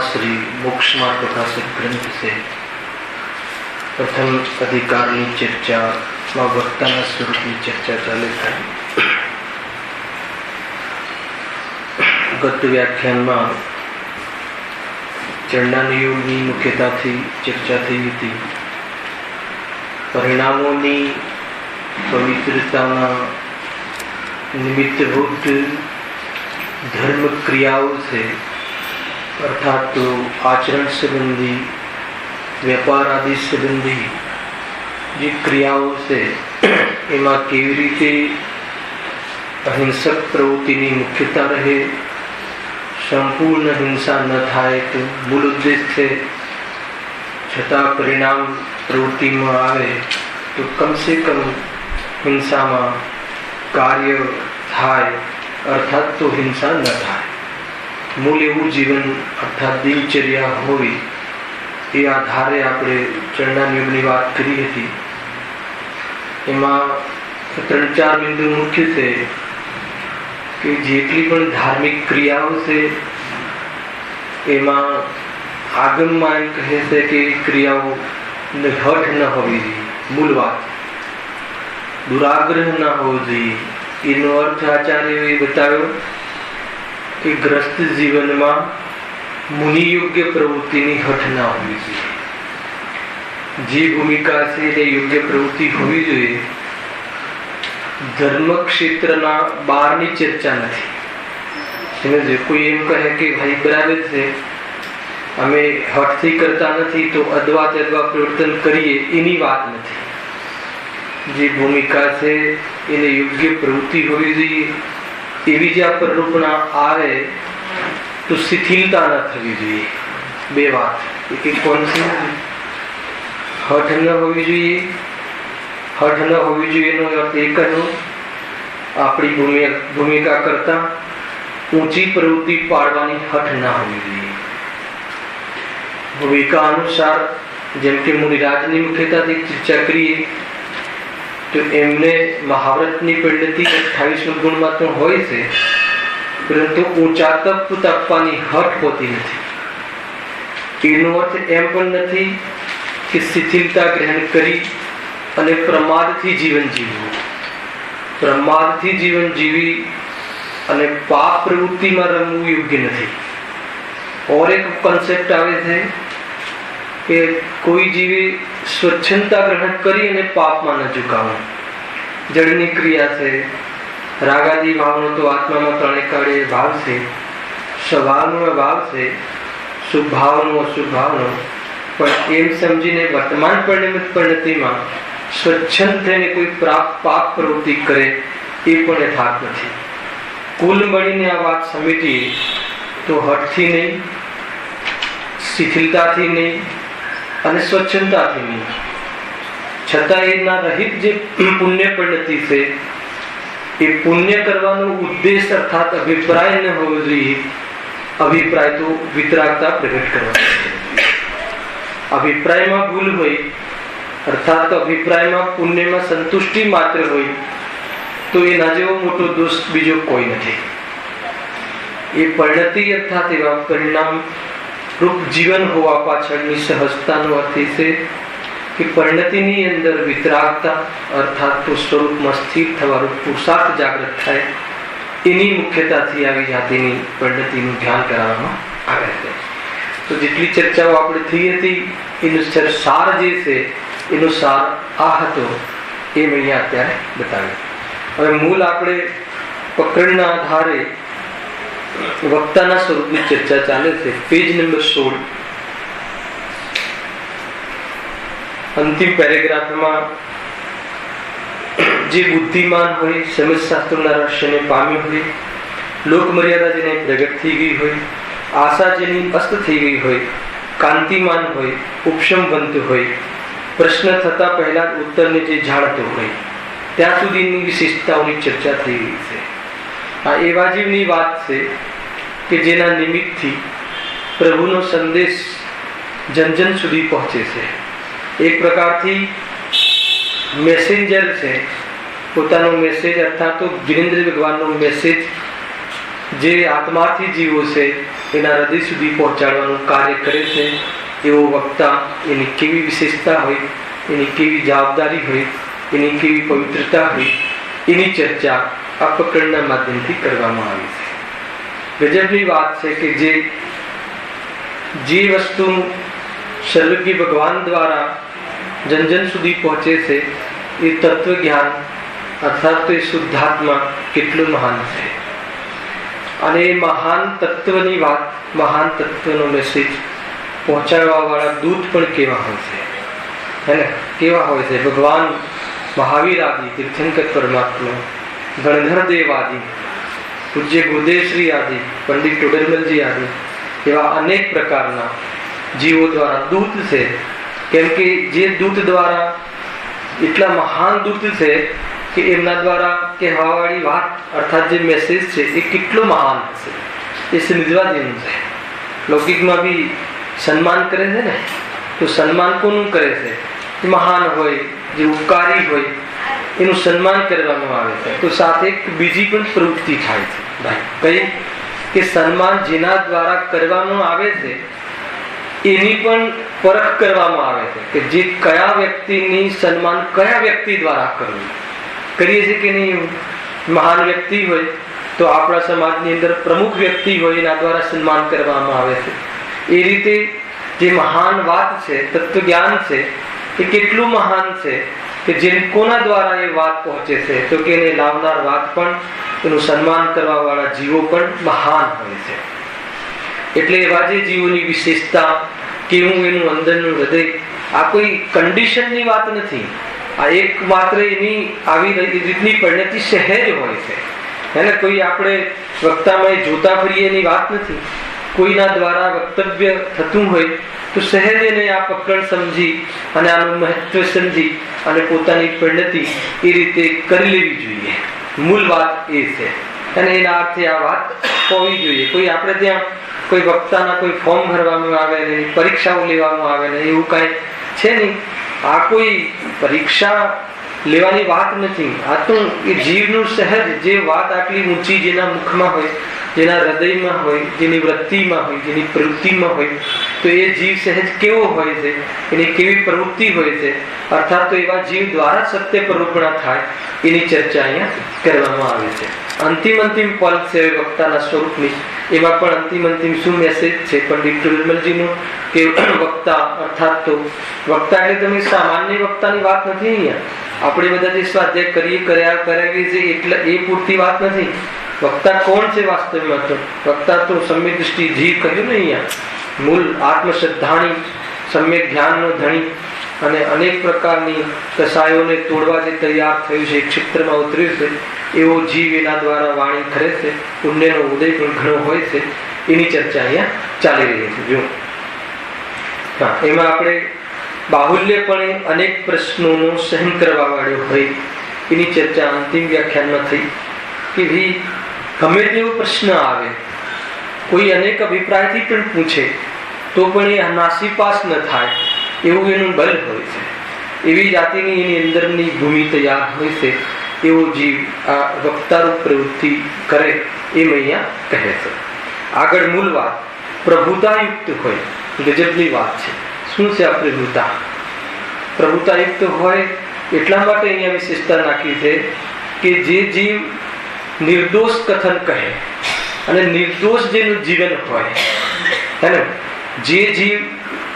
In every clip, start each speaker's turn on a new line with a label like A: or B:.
A: श्री मोक्ष मार्ग प्रकाशक ग्रंथ से प्रथम अधिकार की चर्चा वक्ता स्वरूप की चर्चा चाले था। गत व्याख्यान में चरणदान योग की मुख्यता थी चर्चा थी थी। परिणामों की पवित्रता निमित्तभूत धर्म क्रियाओं से अर्थात तो आचरण संबंधी व्यापार आदि संबंधी जी क्रियाओं से एमा केवी रीते अहिंसक प्रवृत्ति की मुख्यता रहे, संपूर्ण हिंसा न थाय तो मूल उद्देश्य छता परिणाम प्रवृत्ति में आवे तो कम से कम हिंसा में कार्य थाय अर्थात तो हिंसा न थाय। मूल एवं जीवन अर्थात दिनचर्या होवी ए आधारे आपणे चरणदान योगनी बात करी हती। एमां 3-4 बिंदु मुख्य छे कि जेटली पण धार्मिक क्रियाओं से एमां आगममां एम कहे छे कि क्रियाओं हठ न होवी जोईए। मूल बात दुराग्रह न होवो जोईए। एनो अर्थ आचार्योए बताव्यो कि ग्रस्त जीवन में मुनि योग्य प्रवृत्ति हठ ना होवी जोईए। जी भूमिका से योग्य प्रवृत्ति होवी जोईए। धर्म क्षेत्रना बहारनी चर्चा नथी। समझे कोई एम कहे कि भाई बराबर छे अमे हठथी करता नथी तो अदवा तदवा प्रवर्तन करीए एनी बात नथी। जी भूमिका से एने योग्य प्रवृत्ति होवी जोईए। एवी ज्या प्ररूपणा आवे तो शिथिलता न थवी जोईए। बे बात एक कौन सी हठ न होवी जोईए। हठ न होवी जोईए नो अर्थ एक नो आपणी भूमिका करता ऊंची प्रवृत्ति पाड़वानी हठ न होवी जोईए। भूमिका अनुसार जेम के मुनिराजनी मुख्यता थी चर्चा करीए तो एमने महाव्रतनी परिणति 28 गुण में तो होय छे, परंतु ऊंचा तप तपवानी हठ होती नहीं। एनो अर्थ एम पण नहीं कि शिथिलता ग्रहण करी अने प्रमादथी जीवन जीवવું। प्रमादथी जीवन जीवी अने पाप प्रवृत्ति में रमવું योग्य नहीं। और एक कॉन्सेप्ट आवे छे कि कोई जीवी स्वच्छंदता ग्रहण करी अने पाप में न झुकावे। जड़नी क्रिया से रागादी भावनो तो आत्मा में त्रणेय काळे भाव से स्वभावनो भाव से शुभ भावनो अशुभ भावनो पण एम समझीने वर्तमान परिणति में स्वच्छंद थईने कोई पाप प्रवृत्ति करे ए पण यथार्थ नथी। कुल मळीने आ वात समेटीए तो हठथी नहीं, शिथिलताथी नहीं અને સ્વચ્છતાથી નહીં, છતાં એના રહિત જે પુણ્ય પરિણતિ છે એ પુણ્ય કરવાનો ઉદ્દેશ અર્થાત અભિપ્રાય ન હોવો જોઈએ। અભિપ્રાય તો વિતરાગતા પ્રગટ કરવાની। અભિપ્રાયમાં ભૂલ હોય અર્થાત અભિપ્રાયમાં પુણ્યમાં સંતુષ્ટિ માત્ર હોય તો એના જેવો મોટો દોષ બીજો કોઈ નથી। એ પરિણતિ અર્થાત એવા પરિણામ रूप जीवन होवा पाछळनी सहजतानो अर्थ है कि परिणतिनी अंदर वितरागता अर्थात तो स्वरूप में स्थिर थवानो पुरुषार्थ जागृत थाय एनी मुख्यताथी आवी जातिनी परिणतिनुं ध्यान कराववामां आवे छे। तो जेटली चर्चाओ आपणे थई हती एनो सार जे छे एनो सार आ हतो ए मैं अहींया अत्यारे बताव्यो। हवे मूल आपणे पकड़ना आधारे વક્તાના સ્વરૂપની ચર્ચા ચાલે છે. પેજ નંબર 16, અંતિમ પેરેગ્રાફમાં જે બુદ્ધિમાન હોય, સમજશાસ્ત્રના રહસ્યને પામ્યો હોય, લોકમર્યાદા જેને પ્રગટ થઈ ગઈ હોય, આશા જેની અસ્ત થઈ ગઈ હોય, કાંતિમાન હોય, ઉપશમવંત હોય, પ્રશ્ન થતા પહેલા ઉત્તરને જે જાણતો હોય, ત્યાં સુધીની વિશેષતાઓની ચર્ચા થઈ રહી છે. આ એવા જીવની વાત છે કે જેના નિમિત્તથી પ્રભુનો સંદેશ જન જન સુધી પહોંચે છે. એક પ્રકારથી મેસેન્જર છે. પોતાનો મેસેજ અર્થાત તો ગિરીન્દ્ર ભગવાનનો મેસેજ જે આત્માથી જીવો છે એના હૃદય સુધી પહોંચાડવાનું કાર્ય કરે છે. એવો વક્તા, એની કેવી વિશેષતા હોય, એની કેવી જવાબદારી હોય, એની કેવી પવિત્રતા હોય, એની ચર્ચા આ પ્રકરણના માધ્યમથી કરવામાં આવી છે. ગજબની વાત છે કે જે વસ્તુ સર્વજ્ઞ ભગવાન દ્વારા જન જન સુધી પહોંચે છે એ તત્વ જ્ઞાન અર્થાત તો એ શુદ્ધાત્મા કેટલું મહાન છે. અને એ મહાન તત્વની વાત, મહાન તત્વનો મેસેજ પહોંચાડવા વાળા દૂત પણ કેવા હોય છે, હે ને? કેવા હોય છે? ભગવાન મહાવીર આદિ, તીર્થંકર પરમાત્મા, ગણધર દેવ આદિ, પૂજ્ય ગુરુદેવ શ્રી આદિ, પંડિત ટોડરમલજી આદિ એવા અનેક પ્રકારના જીવો દ્વારા દૂત છે. કેમ કે જે દૂત દ્વારા એટલા મહાન દૂત છે કે એમના દ્વારા કહેવાવાળી વાત અર્થાત જે મેસેજ છે એ કેટલો મહાન હશે એ સમજવા જેવું છે. લૌકિકમાં બી સન્માન કરે છે ને, તો સન્માન કોનું કરે છે? મહાન હોય, જે ઉપકારી હોય એનું સન્માન કરવામાં આવે છે. તો સાથે એક બીજી પણ પ્રવૃત્તિ થાય છે ભાઈ, કઈ કે સન્માન જેના દ્વારા કરવામાં આવે છે એની પણ પરખ કરવામાં આવે છે કે જે કયા વ્યક્તિની સન્માન કયા વ્યક્તિ દ્વારા કરવું. કરીએ છીએ કે નહીં? મહાન વ્યક્તિ હોય તો આપણા સમાજની અંદર પ્રમુખ વ્યક્તિ હોય એના દ્વારા સન્માન કરવામાં આવે છે. એ રીતે જે મહાન વાત છે, તત્વ જ્ઞાન છે, એ કેટલું મહાન છે કે જે કોના દ્વારા એ વાત પહોંચે છે તો કે એને લાવનાર વાત પણ, એનું સન્માન કરવા વાળા જીવો પણ મહાન હોય છે. એટલે એવા જે જીવોની વિશેષતા, કેવું એનું અંદરનું હૃદય, આ કોઈ કન્ડિશનની વાત નથી. આ એક માત્ર એની આવી રીતની પરિણતિ સહેજ હોય છે, એને કોઈ આપણે વક્તામાં જોતા ફરીએ એની વાત નથી. કોઈના દ્વારા વક્તવ્ય થતું હોય તો સહેજ એને આ પ્રકરણ સમજી અને આનું મહત્વ સમજી અને પોતાની પરિણતિ એ રીતે કરી લેવી જોઈએ. મૂળ વાત એ છે અને એના અર્થે આ વાત હોવી જોઈએ. કોઈ આપણે ત્યાં કોઈ વક્તાના કોઈ ફોર્મ ભરવામાં આવે ને એની પરીક્ષાઓ લેવામાં આવે ને એવું કાંઈ છે નહીં. આ કોઈ પરીક્ષા લેવાની વાત નથી. આ તો એ જીવનું સહેજ જે વાત આટલી ઊંચી જેના મુખમાં હોય, જેના હૃદયમાં હોય, જેની વૃત્તિમાં હોય, જેની પ્રવૃત્તિમાં હોય, તો એ જીવ સહેજ કેવો હોય છે, એની કેવી પ્રવૃત્તિ હોય છે, અર્થાત તો એવા જીવ દ્વારા સત્ય પરોપણા થાય એની ચર્ચા અહીંયા કરવામાં આવે છે. અંતિમ પલ છે વક્તાના સ્વરૂપની. એમાં પણ અંતિમ શું મેસેજ છે પંડિત ટોડરમલજીનો કે વક્તા અર્થાત તો વક્તા એટલે તમે સામાન્ય વક્તાની વાત નથી. અહીંયા આપણે બધા જે સ્વાધ્યાય કરાવીએ છીએ એટલે એ પૂરતી વાત નથી. વક્તા કોણ છે વાસ્તવમાં? તો વક્તા તો સમ્યક દૃષ્ટિ જીવ કહ્યું ને અહીંયા, મૂળ આત્મશ્રદ્ધાની, સમ્યક ધ્યાનનો ધણી અને અનેક પ્રકારની કસાયોને તોડવા જે તૈયાર થયું છે, ક્ષેત્રમાં ઉતર્યું છે, એવો જીવ એના દ્વારા વાણી કરે છે. પુણ્યનો ઉદય પણ ઘણો હોય છે. એની ચર્ચા અહીંયા ચાલી રહી છે. જો એમાં આપણે બાહુલ્યપણે અનેક પ્રશ્નોનો સહન કરવા વાળો હોય એની ચર્ચા અંતિમ વ્યાખ્યાનમાં થઈ કે ભાઈ ગમે તેવો પ્રશ્ન આવે, કોઈ અનેક અભિપ્રાયથી પણ પૂછે તો પણ એ નાસીપાસ ન થાય એવું એનું બળ હોય છે. એવી જાતિની એની અંદરની ભૂમિ તૈયાર હોય છે. એવો જીવ આ વક્તારૂપ પ્રવૃત્તિ કરે એમ અહીંયા કહે છે. આગળ મૂળ વાત પ્રભુતાયુક્ત હોય. ગજબની વાત છે. શું છે આ પ્રભુતા? પ્રભુતાયુક્ત હોય એટલા માટે અહીંયા વિશેષતા નાખી છે કે જે જીવ નિર્દોષ કથન કહે અને નિર્દોષ જેનું જીવન હોય, હે ને, જે જીવ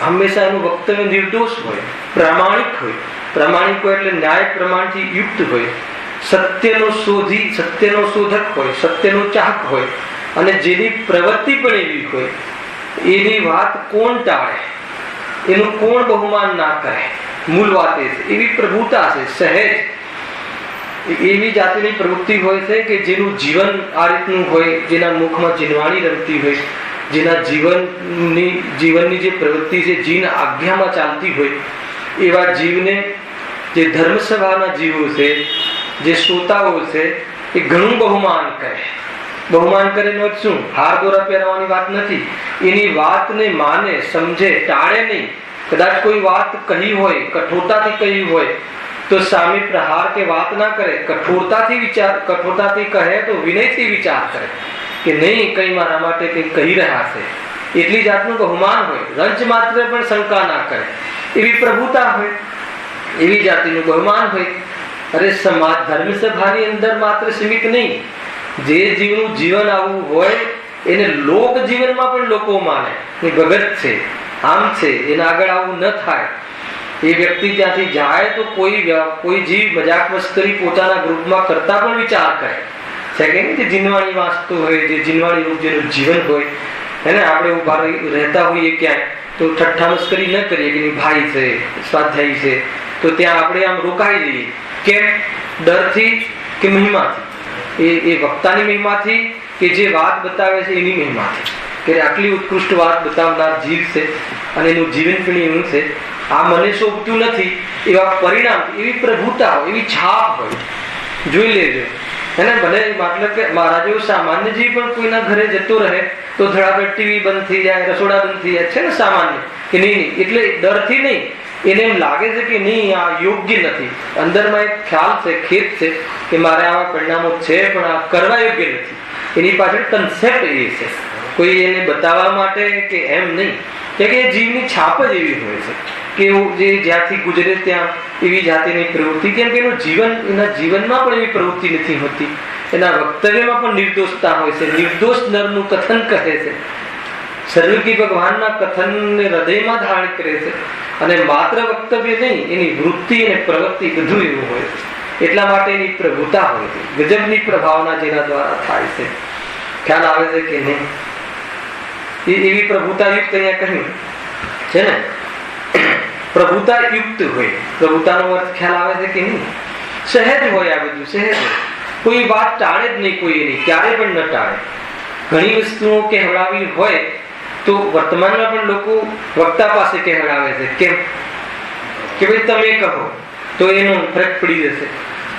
A: હંમેશા એનું વક્તવ્ય નિર્દોષ હોય, પ્રામાણિક હોય. પ્રામાણિક હોય એટલે ન્યાય પ્રમાણથી યુક્ત હોય, સત્યનો શોધક હોય, સત્યનો ચાહક હોય, અને જેની પ્રવૃત્તિ પણ એવી હોય એની વાત કોણ ટાળે, એનું કોણ બહુમાન ના કરે? મૂળ વાત એ છે, એવી પ્રભુતા છે. સહેજ એવી જાતિની પ્રવૃત્તિ હોય છે કે જેનું જીવન આ રીતનું હોય, જેના મુખમાં જીનવાણી રમતી હોય, જેના જીવનની જે પ્રવૃત્તિ છે જીન આજ્ઞામાં ચાલતી હોય, એવા જીવને જે ધર્મસભાના જીવો છે, જે શ્રોતાઓ છે, એ ઘણું બહુમાન કરે. બહુમાન કરે નો શું? હાર દોરા પહેરવાની વાત નથી. એની વાતને માને, સમજે, ટાળે નહીં. કદાચ કોઈ વાત કહી હોય, કઠોરતાથી કહી હોય, તો સામે પ્રહાર કે વાત ના કરે. કઠોરતાથી કહે તો વિનયથી વિચાર કરે કે નહીં, કઈ મારા માટે કઈ કહી રહ્યા છે. એટલી જાતનું બહુમાન હોય. રંચ માત્ર પણ શંકા ના કરે, એવી પ્રભુતા હોય, એવી જાતિનું બહુમાન હોય. અરે સમાજ ધર્મસભાની અંદર માત્ર સીમિત નહીં, જે જીવનું જીવન આવું હોય એને લોક જીવનમાં પણ લોકો માને એ ભગત છે, આમ છે, એના આગળ આવું ન થાય. એ વ્યક્તિ ત્યાંથી જાય તો કોઈ જીવ મજાક મસ્કરી પોતાના ગ્રુપમાં કરતા પણ વિચાર કરે છે કે જે જીનવાણી વાંચતો હોય, જે જીનવાણી રૂપ જેનું જીવન હોય, એને આપણે ઉભા રહેતા હોઈએ ક્યાંય તો ઠઠ્ઠા મસ્કરી ન કરીએ કે ભાઈ છે, સ્વાધ્યાયી છે, તો ત્યાં આપણે આમ રોકાઈ જઈએ. કેમ? ડરથી કે મહિમાથી? એ વક્તાની મહિમાથી કે જે વાત બતાવે છે એની મહિમાથી કે આટલી ઉત્કૃષ્ટ વાત બતાવનાર જીવ છે અને એનું જીવન પણ એવું છે, આ મને શોભતું નથી, એવા પરિણામ, એવી પ્રભુતા હોય, એવી છાપ હોય. જોઈ લેજો એને. ભલે મતલબ કે મારા જેવો સામાન્ય જીવ પણ કોઈના ઘરે જતો રહે તો ધડાધડ ટીવી બંધ થઈ જાય, રસોડા બંધ થઈ જાય છે ને સામાન્ય, કે નહીં. એટલે ડરથી નહીં, એને એમ લાગે છે કે નહીં આ યોગ્ય નથી. અંદરમાં એક ખ્યાલ છે, ખેદ છે કે મારે આવા પરિણામો છે પણ આ કરવા યોગ્ય નથી. એની પાછળ કન્સેપ્ટ એ છે, કોઈ એને બતાવવા માટે કે એમ નહીં, કે જીવની છાપ જ એવી હોય છે કે જે જ્યાંથી ગુજરે ત્યાં એવી જાતિની પ્રવૃત્તિ. કેમ કે એનું જીવન, એના જીવનમાં પણ એવી પ્રવૃત્તિ નથી હોતી, એના વક્તવ્યમાં પણ નિર્દોષતા હોય છે. નિર્દોષ નરનું કથન કહે છે. સર્વકી ભગવાનના કથનને હૃદયમાં ધારણ કરે છે અને માત્ર વક્તવ્ય નહીં, એની વૃત્તિ અને પ્રવૃત્તિ બધું એવું હોય છે. એટલા માટે એની પ્રભુતા હોય છે, ગજબની પ્રભાવના જેના દ્વારા થાય છે. ખ્યાલ આવે છે કે નહીં? એવી પ્રભુતા યુક્ત અહીંયા કહ્યું છે ને, પ્રભુતા યુક્ત હોય. પ્રભુતાનો અર્થ ખ્યાલ આવે છે કે નહીં? સહેજ હોય, આ બધું સહેજ હોય. કોઈ વાત ટાળે જ નહીં, કોઈ એની ક્યારે પણ ન ટાળે. ઘણી વસ્તુઓ કહેવડાવી હોય તો વર્તમાનમાં પણ લોકો વક્તા પાસે કહેવડાવે છે. કેમ? કે ભાઈ તમે કહો તો એનો ફરક પડી જશે.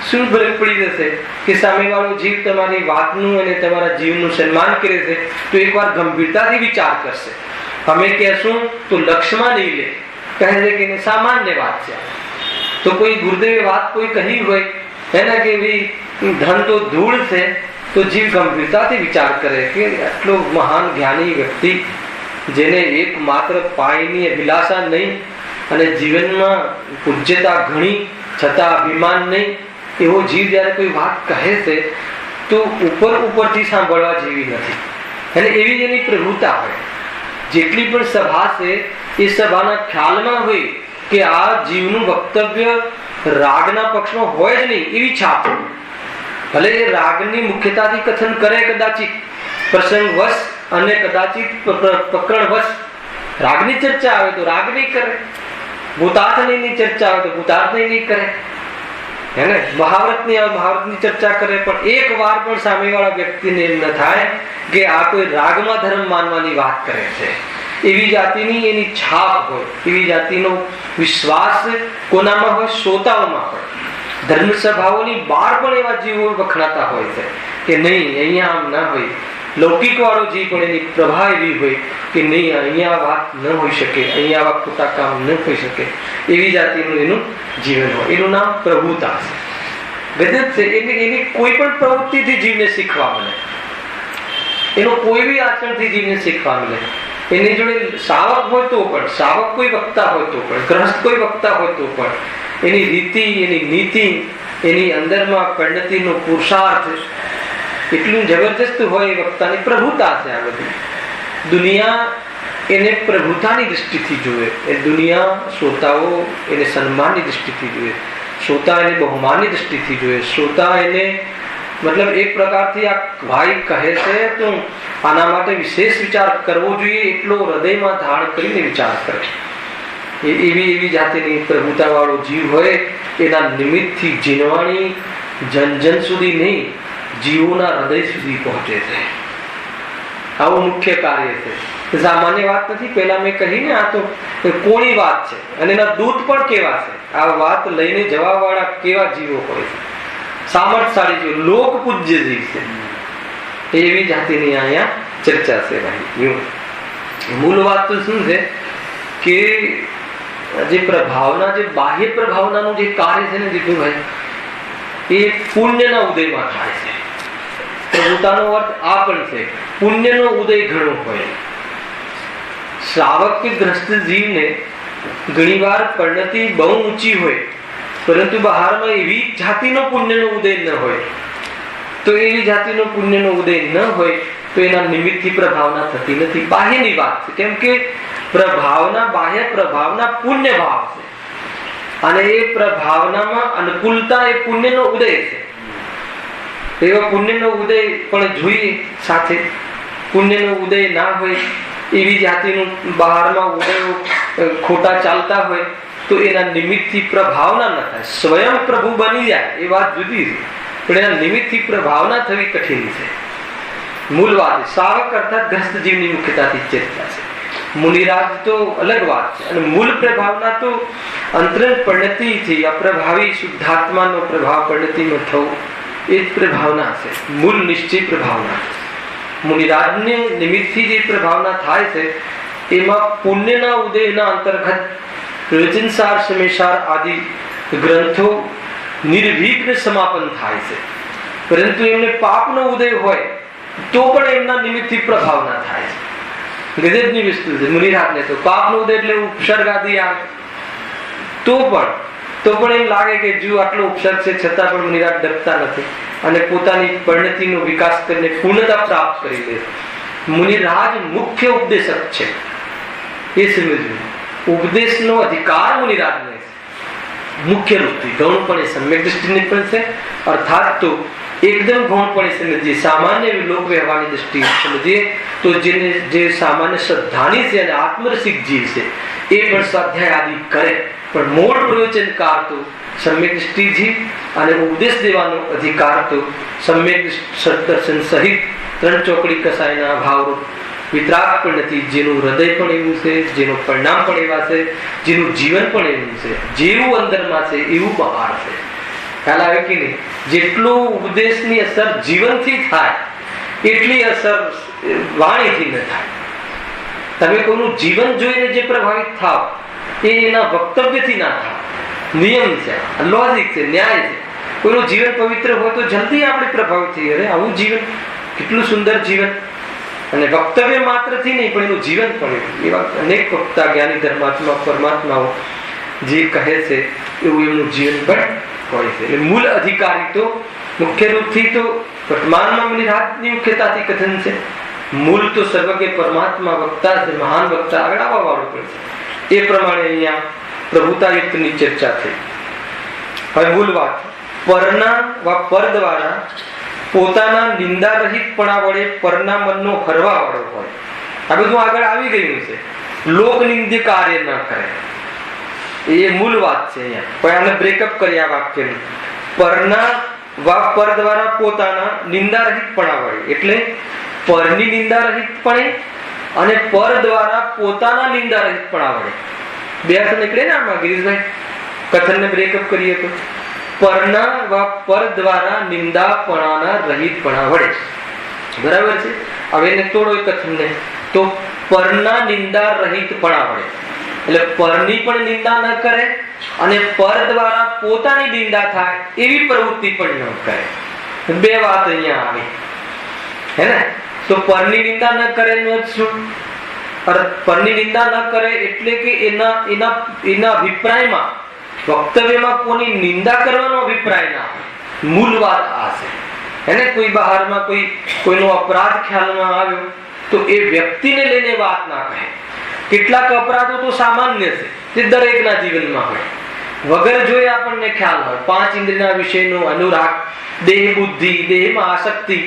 A: શું ફરક પડી જશે? કે સામેવાળો જીવ તમારી વાતનું અને તમારા જીવનું સન્માન કરે છે તો એકવાર ગંભીરતાથી વિચાર કરશે. અમે કહેશું તો લક્ષ્યમાં નહીં લે, કહે છે કે સામાન્ય વાત છે. તો કોઈ ગુરુદેવે વાત કોઈ કહી હોય એને કે ભાઈ ધન તો ધૂળ છે, તો જીવ ગંભીરતાથી વિચાર કરે કે આટલો મહાન જ્ઞાની વ્યક્તિ જેને એકમાત્ર પાયની અભિલાષા નહીં અને જીવનમાં પૂજ્યતા ઘણી છતાં અભિમાન નહીં, એવો જીવ જ્યારે કોઈ વાત કહે છે તો ઉપરથી સાંભળવા જેવી નથી. અને એવી એની પ્રભુતા હોય. જેટલી પણ સભા છે એ સભાના ખ્યાલમાં હોય કે આ જીવનું વક્તવ્ય રાગના પક્ષમાં હોય જ નહીં, એવી છાપ. ભલે એ રાગની મુખ્યતાથી કથન કરે કદાચિત પ્રસંગવશ અને કદાચિત પ્રકરણવશ. રાગની ચર્ચા આવે તો રાગ નહીં કરે, ભૂતાર્થની ચર્ચા આવે તો ભૂતાર્થ નહીં કરે, હે ને? મહાવૃતની ચર્ચા કરે, પણ એક વાર પણ સામેવાળા વ્યક્તિને એમ ન થાય કે આ કોઈ રાગમાં ધર્મ માનવાની વાત કરે છે. એવી જાતિની એની છાપ હોય, એવી જાતિનો વિશ્વાસ કોનામાં હોય? શ્રોતાઓમાં હોય. ધર્મસભાઓની બહાર પણ એવા જીવો વખણાતા હોય છે કે નહીં અહીંયા આમ ના હોય. લૌકિક વાળો જીવ પણ એની પ્રભા એવી હોય કે નહીં અહીંયા વાત ન હોઈ શકે, અહીંયા આવા ખોટા કામ ન હોઈ શકે. એવી જાતિનું એનું જીવન હોય. એનું નામ પ્રભુતા છે. ગજબ છે. એની કોઈ પણ પ્રવૃત્તિથી જીવને શીખવા મળે, એનો કોઈ બી આચરણથી જીવને શીખવા મળે. એની જોડે શાવક હોય તો પણ, શાવક કોઈ વક્તા હોય તો પણ, ગ્રસ્ત કોઈ વક્તા હોય તો પણ, એની રીતિ, એની નીતિ, એની અંદરમાં પરિણતિનો પુરુષાર્થ એટલું જબરજસ્ત હોય. એ વક્તાની પ્રભુતા છે. આ બધી દુનિયા એને પ્રભુતાની દૃષ્ટિથી જુએ. એ દુનિયા શ્રોતાઓ એને સન્માનની દૃષ્ટિથી જુએ, શ્રોતા એને બહુમાનની દૃષ્ટિથી જુએ, શ્રોતા એને મતલબ એક પ્રકારથી આ ભાઈ કહે છે તો આના માટે વિશેષ વિચાર કરવો જોઈએ, એટલો હૃદયમાં ધારણ કરીને વિચાર કરે. એવી જાતિની પ્રભુતા વાળો જીવ હોય એના નિમિત્તથી જીનવાણી જન જન સુધી નહીં, જીવોના હૃદય સુધી પહોંચે છે. આવું મુખ્ય કાર્ય છે. સામાન્ય વાત નથી. પહેલા મેં કહી ને, આ તો કોણી વાત છે અને એના દૂત પણ કેવા છે. આ વાત લઈને જવા વાળા કેવા જીવો હોય છે, સામર્થશાળી જીવો, લોક પૂજ્ય જીવ છે. એવી જાતિની અહીંયા ચર્ચા છે ભાઈ. મૂળ વાત તો શું છે કે જે પ્રભાવના, જે બાહ્ય પ્રભાવનાનું જે કાર્ય છે ને જીતુભાઈ, એ પુણ્યના ઉદયમાં થાય છે. પ્રભુતાનો અર્થ આ પણ છે, પુણ્યનો ઉદય ઘણો હોય. શ્રાવક કે ગ્રસ્ત જીવને ઘણીવાર પરિણતિ બહુ ઊંચી હોય, પરંતુ બહારમાં એવી જાતિનો પુણ્યનો ઉદય ન હોય. તો એવી જાતિનો પુણ્યનો ઉદય ન હોય તો એના નિમિત્તથી પ્રભાવના થતી નથી. બાહ્યની વાત છે, કેમ કે પ્રભાવના, બાહ્ય પ્રભાવના પુણ્ય ભાવ છે અને એ પ્રભાવનામાં અનુકૂળતા એ પુણ્યનો ઉદય છે. એવા પુણ્યનો ઉદય પણ જોઈએ સાથે. પુણ્યનો ઉદય ના હોય, એવી જાતિનું બહારમાં ઉદયો ખોટા ચાલતા હોય તો એના નિમિત્તથી પ્રભાવના ન થાય. સ્વયં પ્રભુ બની જાય એ વાત જુદી છે, પણ એના નિમિત્તથી પ્રભાવના થવી કઠિન છે. મૂળ વાત શ્રાવક અર્થાત ગ્રસ્ત જીવની મુખ્યતાથી ચર્ચા છે. મુનિરાજ તો અલગ વાત છે. અને મૂળ પ્રભાવના તો અંતરંગ પરિણતિથી અપ્રભાવી શુદ્ધાત્માનો પ્રભાવ પરિણતિમાં થવું, એ જ પ્રભાવના છે. મૂળ નિશ્ચય પ્રભાવના છે. મુનિરાજને નિમિત્તથી જે પ્રભાવના થાય છે એમાં પુણ્યના ઉદયના અંતર્ગત પ્રવચનસાર, સમયસાર આદિ ગ્રંથો નિર્વિઘ્ન સમાપન થાય છે. પરંતુ એમને પાપનો ઉદય હોય તો પણ એમના નિમિત્તથી પ્રભાવના થાય છે. ગજબની વસ્તુ છે. મુનિરાજને તો પાપનો ઉદય એટલે ઉપસર્ગ આદિ આવે તો પણ એમ લાગે કે જો આટલો ઉપસર્ગ છે છતાં પણ મુનિરાજ ડરતા નથી અને પોતાની પરિણતિનો વિકાસ કરીને પૂર્ણતા પ્રાપ્ત કરી લે. મુનિરાજ મુખ્ય ઉપદેશક છે, એ સમજવું. ઉપદેશનો અધિકાર મુનિરાજને છે મુખ્ય રૂપથી. ગૌણપણે સમ્યક દ્રષ્ટિને પણ છે, અર્થાત તો એકદમ ગૌણપણે સમજીએ, સામાન્ય લોક વ્યવહારની દ્રષ્ટિ સમજીએ તો જે સામાન્ય શ્રદ્ધાની છે અને આત્મરસિક જીવ છે એ પણ સ્વાધ્યાય આદિ કરે, પણ મૂળ પ્રવચનકાર તો સમ્યક દ્રષ્ટિ જીવ અને ઉપદેશ દેવાનો અધિકાર તો સમ્યક દર્શન સહિત ત્રણ ચોકડી કસાયના ભાવરૂપ વિતરાગ પણ નથી. જેનું હૃદય પણ એવું છે, જેનું પરિણામ પણ એવા છે, જેનું જીવન પણ એવું છે, જેવું અંદરમાં છે એવું બહાર છે. ખ્યાલ આવે કે નહીં? જેટલું ઉપદેશની અસર જીવનથી થાય એટલી અસર વાણીથી ન થાય. તમે કોઈનું જીવન જોઈને જે પ્રભાવિત થાવ એ એના વક્તવ્યથી ના થાવ. નિયમ છે, લોજિક છે, ન્યાય છે. કોઈનું જીવન પવિત્ર હોય તો જલ્દી આપણે પ્રભાવિત થઈએ, અરે આવું જીવન, કેટલું સુંદર જીવન. અને વક્તવ્ય માત્રથી નહીં પણ એનું જીવન પણ એવા અનેક વક્તા, જ્ઞાની, ધર્માત્મા, પરમાત્માઓ જે કહે છે એવું એમનું જીવન પણ હોય છે. એટલે મૂળ અધિકારી તો મુખ્ય રૂપથી તો વર્તમાનમાં મુનિરાજની મુખ્યતાથી કથન છે. મૂળ તો સર્વજ્ઞ પરમાત્મા વક્તા છે, મહાન વક્તા આગળ આવવા વાળું પણ છે. એ પ્રમાણે અહીંયા પ્રભુતાયુક્તની ચર્ચા થઈ. હવે મૂળ વાત, પરના વા પર દ્વારા પોતાના નિંદા રહિતપણા વડે પરના મનનો હરવા વાળો હોય. આ બધું આગળ આવી ગયું છે. લોક નિંદ્ય કાર્ય ન કરે, એ મૂળ વાત છે. અહીંયા કોઈ આને બ્રેકઅપ કરી આ વાક્યનું. પરના વા પર દ્વારા પોતાના નિંદા રહિતપણા વડે, એટલે પરની નિંદા રહિતપણે અને પર દ્વારા પોતાના નિંદા રહિતપણા વડે બે અર્થ નીકળે ને આમાં ગિરીશભાઈ. કથનને બ્રેકઅપ કરીએ તો પરના વા પર દ્વારા નિંદાપણાના રહિતપણા વડે, બરાબર છે. હવે એને તોડો એ કથનને, તો પરના નિંદા રહિતપણા વડે એટલે પરની પણ નિંદા ન કરે અને પર દ્વારા પોતાની નિંદા થાય એવી પ્રવૃત્તિ પણ ન કરે. બે વાત અહીંયા આવી હે ને. તો પરની નિંદા ન કરે નો શું? પરની નિંદા ન કરે એટલે કે એના અભિપ્રાયમાં, વક્તવ્યમાં કોની નિંદા કરવાનો અભિપ્રાય ના હોય. મૂળ વાત આ છે એને. કોઈ બહારમાં કોઈનો અપરાધ ખ્યાલમાં આવ્યો તો એ વ્યક્તિને લઈને વાત ના કહે. કેટલાક અપરાધો તો સામાન્ય છે, તે દરેકના જીવનમાં હોય. વગર જોઈએ આપણને ખ્યાલ હોય, 5 ઇન્દ્રિયના વિષયનો અનુરાગ, દેહ બુદ્ધિ, દેહમાં આસક્તિ,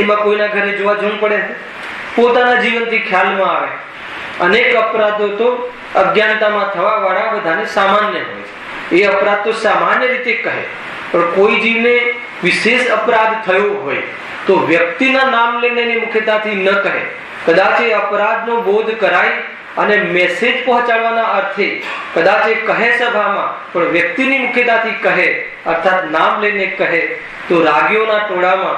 A: એમાં કોઈના ઘરે જોવા જવું પડે, પોતાના જીવનથી ખ્યાલમાં આવે. અનેક અપરાધો તો અજ્ઞાનતામાં થવા વાળા બધાને સામાન્ય હોય છે. એ અપરાધ તો સામાન્ય રીતે કહે, પણ કોઈ જીવને વિશેષ અપરાધ થયો હોય તો વ્યક્તિના નામ લઈને એની મુખ્યતાથી ન કહે. કદાચ એ અપરાધનો બોધ કરાય અને મેસેજ પહોંચાડવાના અર્થે કદાચ એ કહે સભામાં, પણ વ્યક્તિની મુખ્યતાથી કહે, અર્થાત નામ લઈને કહે, તો રાગીઓના ટોળામાં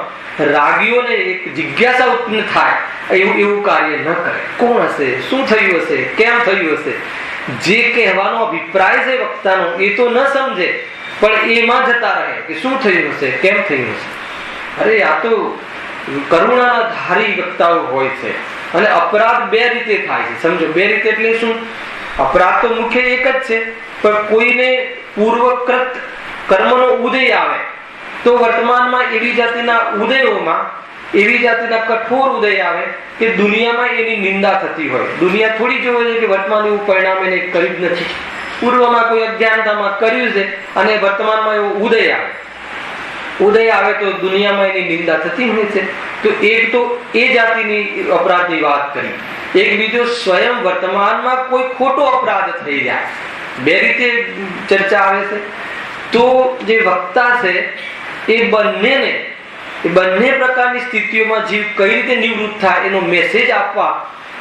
A: રાગીઓને એક જિજ્ઞાસા ઉત્પન્ન થાય એવું કાર્ય ન કરે. કોણ હશે, શું થયું હશે, કેમ થયું હશે? જે કહેવાનો અભિપ્રાય છે વક્તાનો એ તો ન સમજે, પણ એમાં જતા રહે કે શું થયું હશે, કેમ થયું હશે. અરે આ તો કરુણાના ધારી વક્તાઓ હોય છે. અને અપરાધ 2 રીતે થાય છે, સમજો. 2 રીતે એટલે શું? અપરાધ તો મુખ્ય એક જ છે, પણ કોઈને પૂર્વકૃત કર્મનો ઉદય આવે તો વર્તમાનમાં એવી જાતિના ઉદયોમાં એવી જાતિના કઠોર ઉદય આવે કે દુનિયામાં એની નિંદા થતી હોય. દુનિયા થોડી જોવે છે કે વર્તમાન એવું પરિણામ એને કર્યું જ નથી, પૂર્વમાં કોઈ અજ્ઞાનતામાં કર્યું છે અને વર્તમાનમાં એવો ઉદય આવે તો દુનિયામાં એની નિંદા થતી હોય છે. તો એક તો એ જાતિની અપરાધની વાત કરી. એક બીજો સ્વયં વર્તમાનમાં કોઈ ખોટો અપરાધ થઈ જાય. 2 રીતે ચર્ચા આવે છે. તો જે વક્તા છે એ બંને પ્રકારની સ્થિતિઓમાં જીવ કઈ રીતે નિવૃત્ત થાય એનો મેસેજ આપવા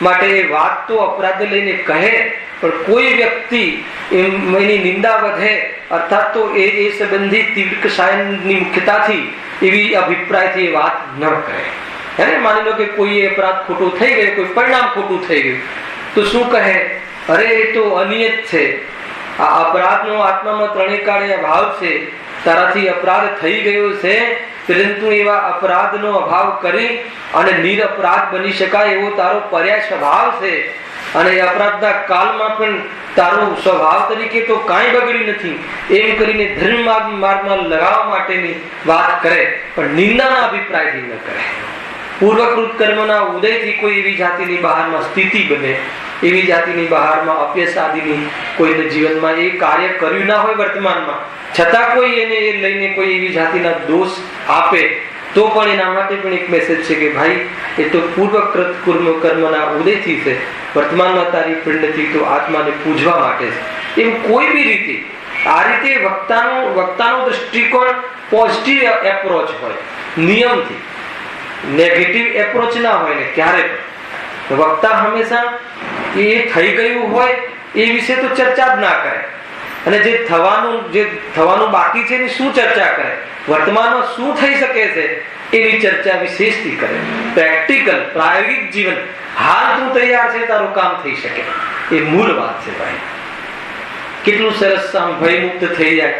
A: માટે એ વાત તો અપરાધ લઈને કહે, પણ કોઈ વ્યક્તિ એની નિંદા વધે, અર્થાત તો એ સંબંધી તીવ્ર સાયનની મુખ્યતાથી એવી અભિપ્રાયથી એ વાત ન કરે. હે, માની લો કે કોઈ અપરાધ ખોટો થઈ ગયો, કોઈ પરિણામ ખોટું થઈ ગયું, તો શું કહે? અરે એ તો અનિયત છે, આ અપરાધનો આત્મામાં 3 કાળે અભાવ છે, તારાથી અપરાધ થઈ ગયો છે, પરંતુ એવા અપરાધનો અભાવ કરી અને નિરપરાધ બની શકાય એવો તારો પર્યાય સ્વભાવ છે. અને એ અપરાધના કાળમાં પણ તારો સ્વભાવ તરીકે તો કાંઈ બગડ્યું નથી, એમ કરીને ધર્મ માર્ગમાં લગાવવા માટેની વાત કરે, પણ નિંદાના અભિપ્રાયથી ન કરે. પૂર્વકૃત કર્મના ઉદયથી કોઈ એવી જાતિની બહારમાં સ્થિતિ બને, એવી જાતિની બહારમાં અભ્યાસ આદિની કોઈને જીવનમાં એ કાર્ય કર્યું ના હોય વર્તમાનમાં, છતાં કોઈ એને એ લઈને કોઈ એવી જાતિના દોષ આપે તો પણ એના માટે પણ એક મેસેજ છે કે ભાઈ એ તો પૂર્વકૃત કર્મના ઉદયથી છે, વર્તમાનમાં તારી પરિણતિ તો આત્માને પૂજવા માટે છે. એમ કોઈ બી રીતે આ રીતે વક્તાનો દૃષ્ટિકોણ પોઝિટિવ એપ્રોચ હોય, નિયમથી. નેગેટિવ એપ્રોચ ના હોય ને ક્યારે પણ. વક્તા હંમેશા એ થઈ ગયું હોય એ વિશે તો ચર્ચા જ ના કરે, અને જે થવાનું બાકી છે એની શું ચર્ચા કરે, વર્તમાનમાં શું થઈ શકે છે એની ચર્ચા વિશેષથી કરે. પ્રેક્ટિકલ પ્રાયોગિક જીવન, હાલ તું તૈયાર છે, તારું કામ થઈ શકે, એ મૂળ વાત છે ભાઈ. કેટલું સરસ આમ ભયમુક્ત થઈ જાય.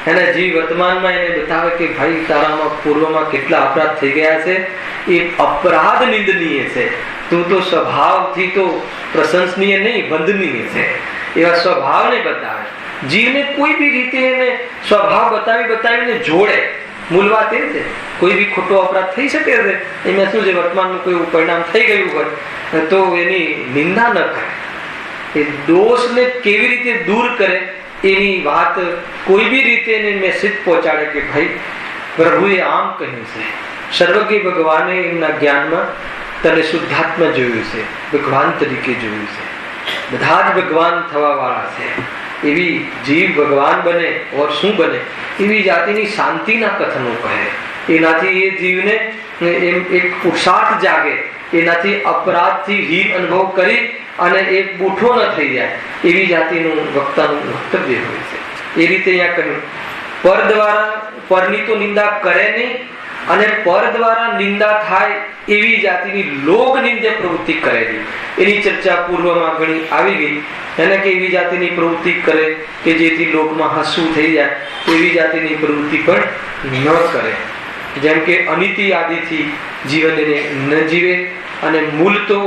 A: એના જીવ વર્તમાનમાં એને બતાવે કે ભાઈ તારામાં પૂર્વમાં કેટલા અપરાધ થઈ ગયા છે, એ અપરાધ નિંદનીય છે, તું તો સ્વભાવથી તો પ્રશંસનીય નહીં, વંદનીય છે. એવા સ્વભાવને બતાવે. જીવને કોઈ બી રીતે એને સ્વભાવ બતાવીને જોડે. મૂળ વાત એ છે, કોઈ બી ખોટો અપરાધ થઈ શકે છે, એમાં શું છે, વર્તમાનનું કોઈ પરિણામ થઈ ગયું હોય તો એની નિંદા ન કરે, એ દોષને કેવી રીતે દૂર કરે એની વાત કોઈ બી રીતે એને મેસેજ પહોંચાડે કે ભાઈ પ્રભુએ આમ કહ્યું છે. સર્વજ્ઞ ભગવાને એમના જ્ઞાનમાં તને શુદ્ધાત્મા જોયું છે, ભગવાન તરીકે જોયું છે, બધા જ ભગવાન થવા વાળા છે. એવી જીવ ભગવાન બને ઓર શું બને એવી જાતિની શાંતિના કથનો કહે. એનાથી એ જીવને એક પુરુષાર્થ જાગે, એનાથી અપરાધથી હીન અનુભવ કરી અને એ બૂઠો ન થઈ જાય એવી જાતિનું વક્તાનું વક્તવ્ય હોય છે. એ રીતે અહીંયા કહ્યું, પર દ્વારા પરની તો નિંદા કરે નહીં, અને પર દ્વારા નિંદા થાય એવી જાતિની લોક નિંદ્ય પ્રવૃત્તિ કરેલી, એની ચર્ચા પૂર્વમાં ઘણી આવી ગઈ. એને કે એવી જાતિની પ્રવૃત્તિ કરે કે જેથી લોકમાં હસવું થઈ જાય, એવી જાતિની પ્રવૃત્તિ પણ ન કરે. જેમ કે અનિતિ આદિથી જીવન એને ન જીવે, અને મૂળ તો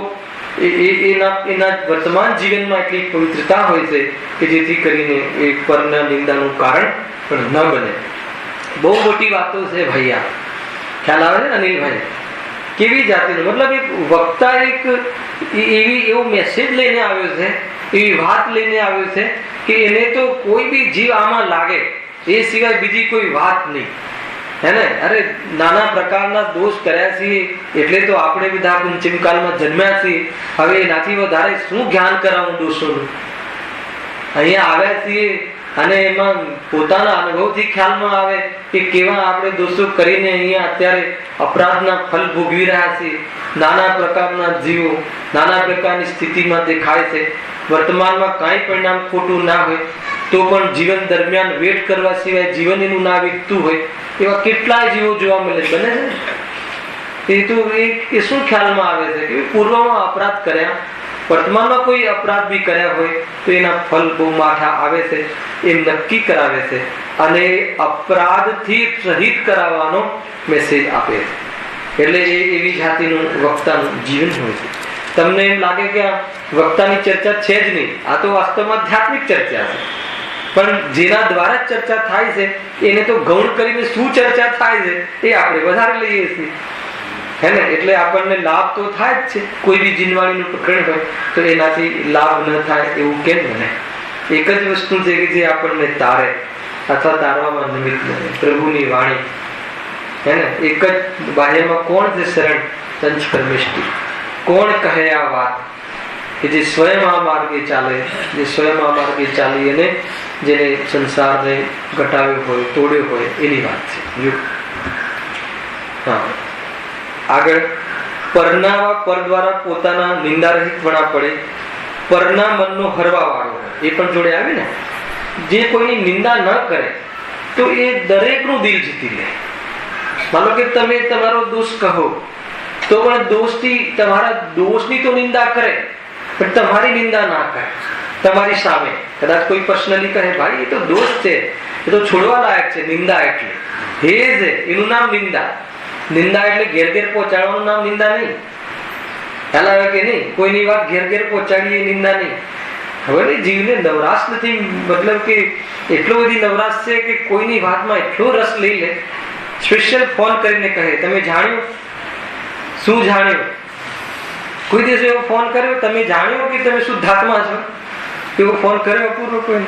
A: એના વર્તમાન જીવનમાં એટલી પવિત્રતા હોય છે કે જેથી કરીને એ પરના નિંદાનું કારણ પણ ન બને. બહુ મોટી વાતો છે ભૈયા, ખ્યાલ આવે છે ને અનિલભાઈ? કેવી જાતિનું, મતલબ એક વક્તા એક એવો મેસેજ લઈને આવ્યો છે, એવી વાત લઈને આવ્યો છે કે એને તો કોઈ બી જીવ આમાં લાગે એ સિવાય બીજી કોઈ વાત નહીં, હે ને? અરે નાના પ્રકારના દોષ કર્યા છીએ એટલે તો આપણે બધા પંચમ કાળમાં જન્મ્યા છીએ. હવે એનાથી વધારે શું જ્ઞાન કરાવું દોષોનું? અહીંયા આવ્યા છીએ અને એમાં પોતાના અનુભવથી ખ્યાલમાં આવે કે કેવા આપણે દોષો કરીને અહીંયા અત્યારે અપરાધના ફલ ભોગવી રહ્યા છીએ. નાના પ્રકારના જીવો નાના પ્રકારની સ્થિતિમાં દેખાય છે. વર્તમાનમાં કાંઈ પરિણામ ખોટું ના હોય તો પણ જીવન દરમિયાન વેટ કરવા સિવાય જીવન એનું ના વીતતું હોય એવા કેટલાય જીવો જોવા મળે. બને છે એ તો એ શું ખ્યાલમાં આવે છે કે પૂર્વમાં અપરાધ કર્યા, વર્તમાનમાં કોઈ અપરાધ બી કર્યા હોય તો એના ફલ બહુ માઠા આવે છે એ નક્કી કરાવે છે અને અપરાધથી સહિત કરાવવાનો મેસેજ આપે છે. એટલે એ એવી જાતિનું વક્તાનું જીવન હોય છે. તમને એમ લાગે કે આ વક્તાની ચર્ચા છે જ નહીં, આ તો વાસ્તવમાં આધ્યાત્મિક ચર્ચા છે. પણ જેના દ્વારા જ ચર્ચા થાય છે એને તો ગૌણ કરીને શું ચર્ચા થાય છે એ આપણે વધારે લઈએ છીએ, હે ને? એટલે આપણને લાભ તો થાય જ છે. કોઈ બી જીનવાણીનું પ્રકરણ હોય તો એનાથી લાભ ન થાય એવું કેમ બને? એક જ વસ્તુ છે કે જે આપણને તારે અથવા તારવામાં નિમિત્ત બને, પ્રભુની વાણી, હે ને? એક જ બાહ્યમાં કોણ છે શરણ? પંચ પરમેષ્ઠી. કોણ કહે આ વાત? કે જે સ્વયં આ માર્ગે ચાલે, જે સ્વયં આ માર્ગે ચાલી અને જેને સંસારને ઘટાવ્યો હોય, તોડ્યો હોય એની વાત છે. હા, આગળ પરનાવા પર દ્વારા પોતાના નિંદારહિત વણા પડે, પરના મનનો હરવા વાળો એ પણ જોડે આવે ને. જે કોઈની નિંદા ન કરે તો એ દરેકનું દિલ જીતી લે. માનો કે તમે તમારો દોષ કહો તો પણ દોષથી તમારા દોષની તો નિંદા કરે પણ તમારી નિંદા ના કરે. તમારી સામે કદાચ કોઈ પર્સનલી કહે ભાઈ એ તો દોષ છે, એ તો છોડવા લાયક છે. નિંદા એટલે હેજ એનું નામ નિંદા. નિંદા એટલે ઘેર ઘેર પહોંચાડવાનું નામ નિંદા નહીં. ખ્યાલ આવે કે નહીં? કોઈની વાત ઘેર ઘેર પહોંચાડીએ નિંદા નહીં. હવે જીવને નવરાશ નથી, મતલબ કે એટલો બધી નવરાશ છે કે કોઈની વાતમાં એટલો રસ લઈ લે, સ્પેશિયલ ફોન કરીને કહે તમે જાણ્યું? શું જાણ્યું? કોઈ દિવસ એવો ફોન કર્યો તમે જાણ્યો કે તમે શુદ્ધાત્મા છો? એવો ફોન કર્યો પૂરો કોઈ?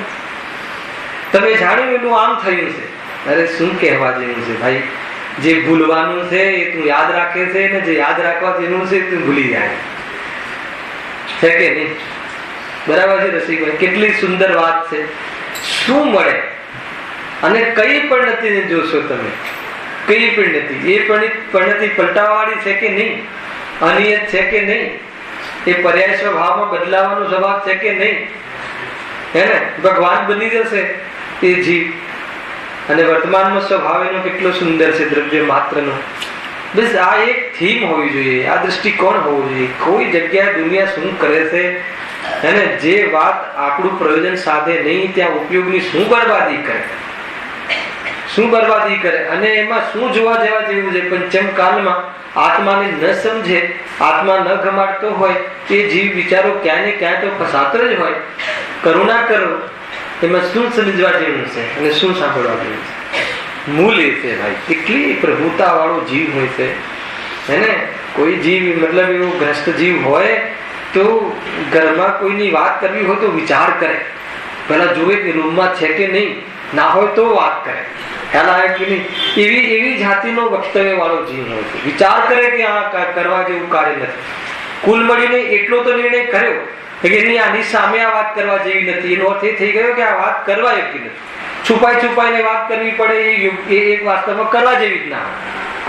A: તમે જાણ્યું એનું આમ થયું છે? અરે શું કહેવા જેવું છે ભાઈ? જે ભૂલવાનું છે એ તું યાદ રાખે છે ને જે યાદ રાખવા જેવું છે તું ભૂલી જાય છે કે નહીં? બરાબર છે રસિકભાઈ? કેટલી સુંદર વાત છે. શું મળે અને કઈ પરિણતિને જોશો તમે? કઈ પરિણતિ? એ પરિણતિ પલટાવાળી છે કે નહીં? અનિયત છે કે નહીં? એ પર્યાય સ્વભાવમાં બદલાવાનો સ્વભાવ છે કે નહીં? હે ને? ભગવાન બની જશે એ જીવ અને વર્તમાનમાં સ્વભાવ એનો કેટલો સુંદર છે દ્રવ્ય માત્રનો. બસ આ એક થીમ હોવી જોઈએ, આ દ્રષ્ટિકોણ હોવો જોઈએ. કોઈ જગ્યાએ દુનિયા શું કરે છે અને જે વાત આપણું પ્રયોજન સાધે નહીં ત્યાં ઉપયોગની શું બરબાદી કરે, શું બરબાદી કરે અને એમાં શું જોવા જેવા જેવું છે? પંચમ કાલમાં આત્માને ન સમજે, આત્મા ન ગમાડતો હોય એ જીવ બિચારો ક્યાં ને ક્યાં તો ફસાતો જ હોય. કરુણા કરો, એમાં શું સમજવા જેવું છે અને શું સાંભળવા જેવું છે? મૂળ એ છે ભાઈ, કેટલી પ્રભુતા વાળો જીવ હોય છે, હે ને? કોઈ જીવ મતલબ એવો ગ્રસ્ત જીવ હોય તો ઘરમાં કોઈની વાત કરવી હોય તો વિચાર કરે, પેલા જોવે કે રૂમમાં છે કે નહીં, ના હોય તો વાત કરે. ખ્યાલ આવે કે નહીં? એવી જાતિનો વક્તવ્ય વાળો જીવ હોય છે. વિચાર કરે કે આ કરવા જેવું કાર્ય નથી. કુલ મળીને એટલો તો નિર્ણય કર્યો કે આની સામે આ વાત કરવા જેવી નથી. એનો અર્થ એ થઈ ગયો કે આ વાત કરવા યોગ્ય નથી. છુપાઈને વાત કરવી પડે એ એક વાસ્તવમાં કરવા જેવી જ ના.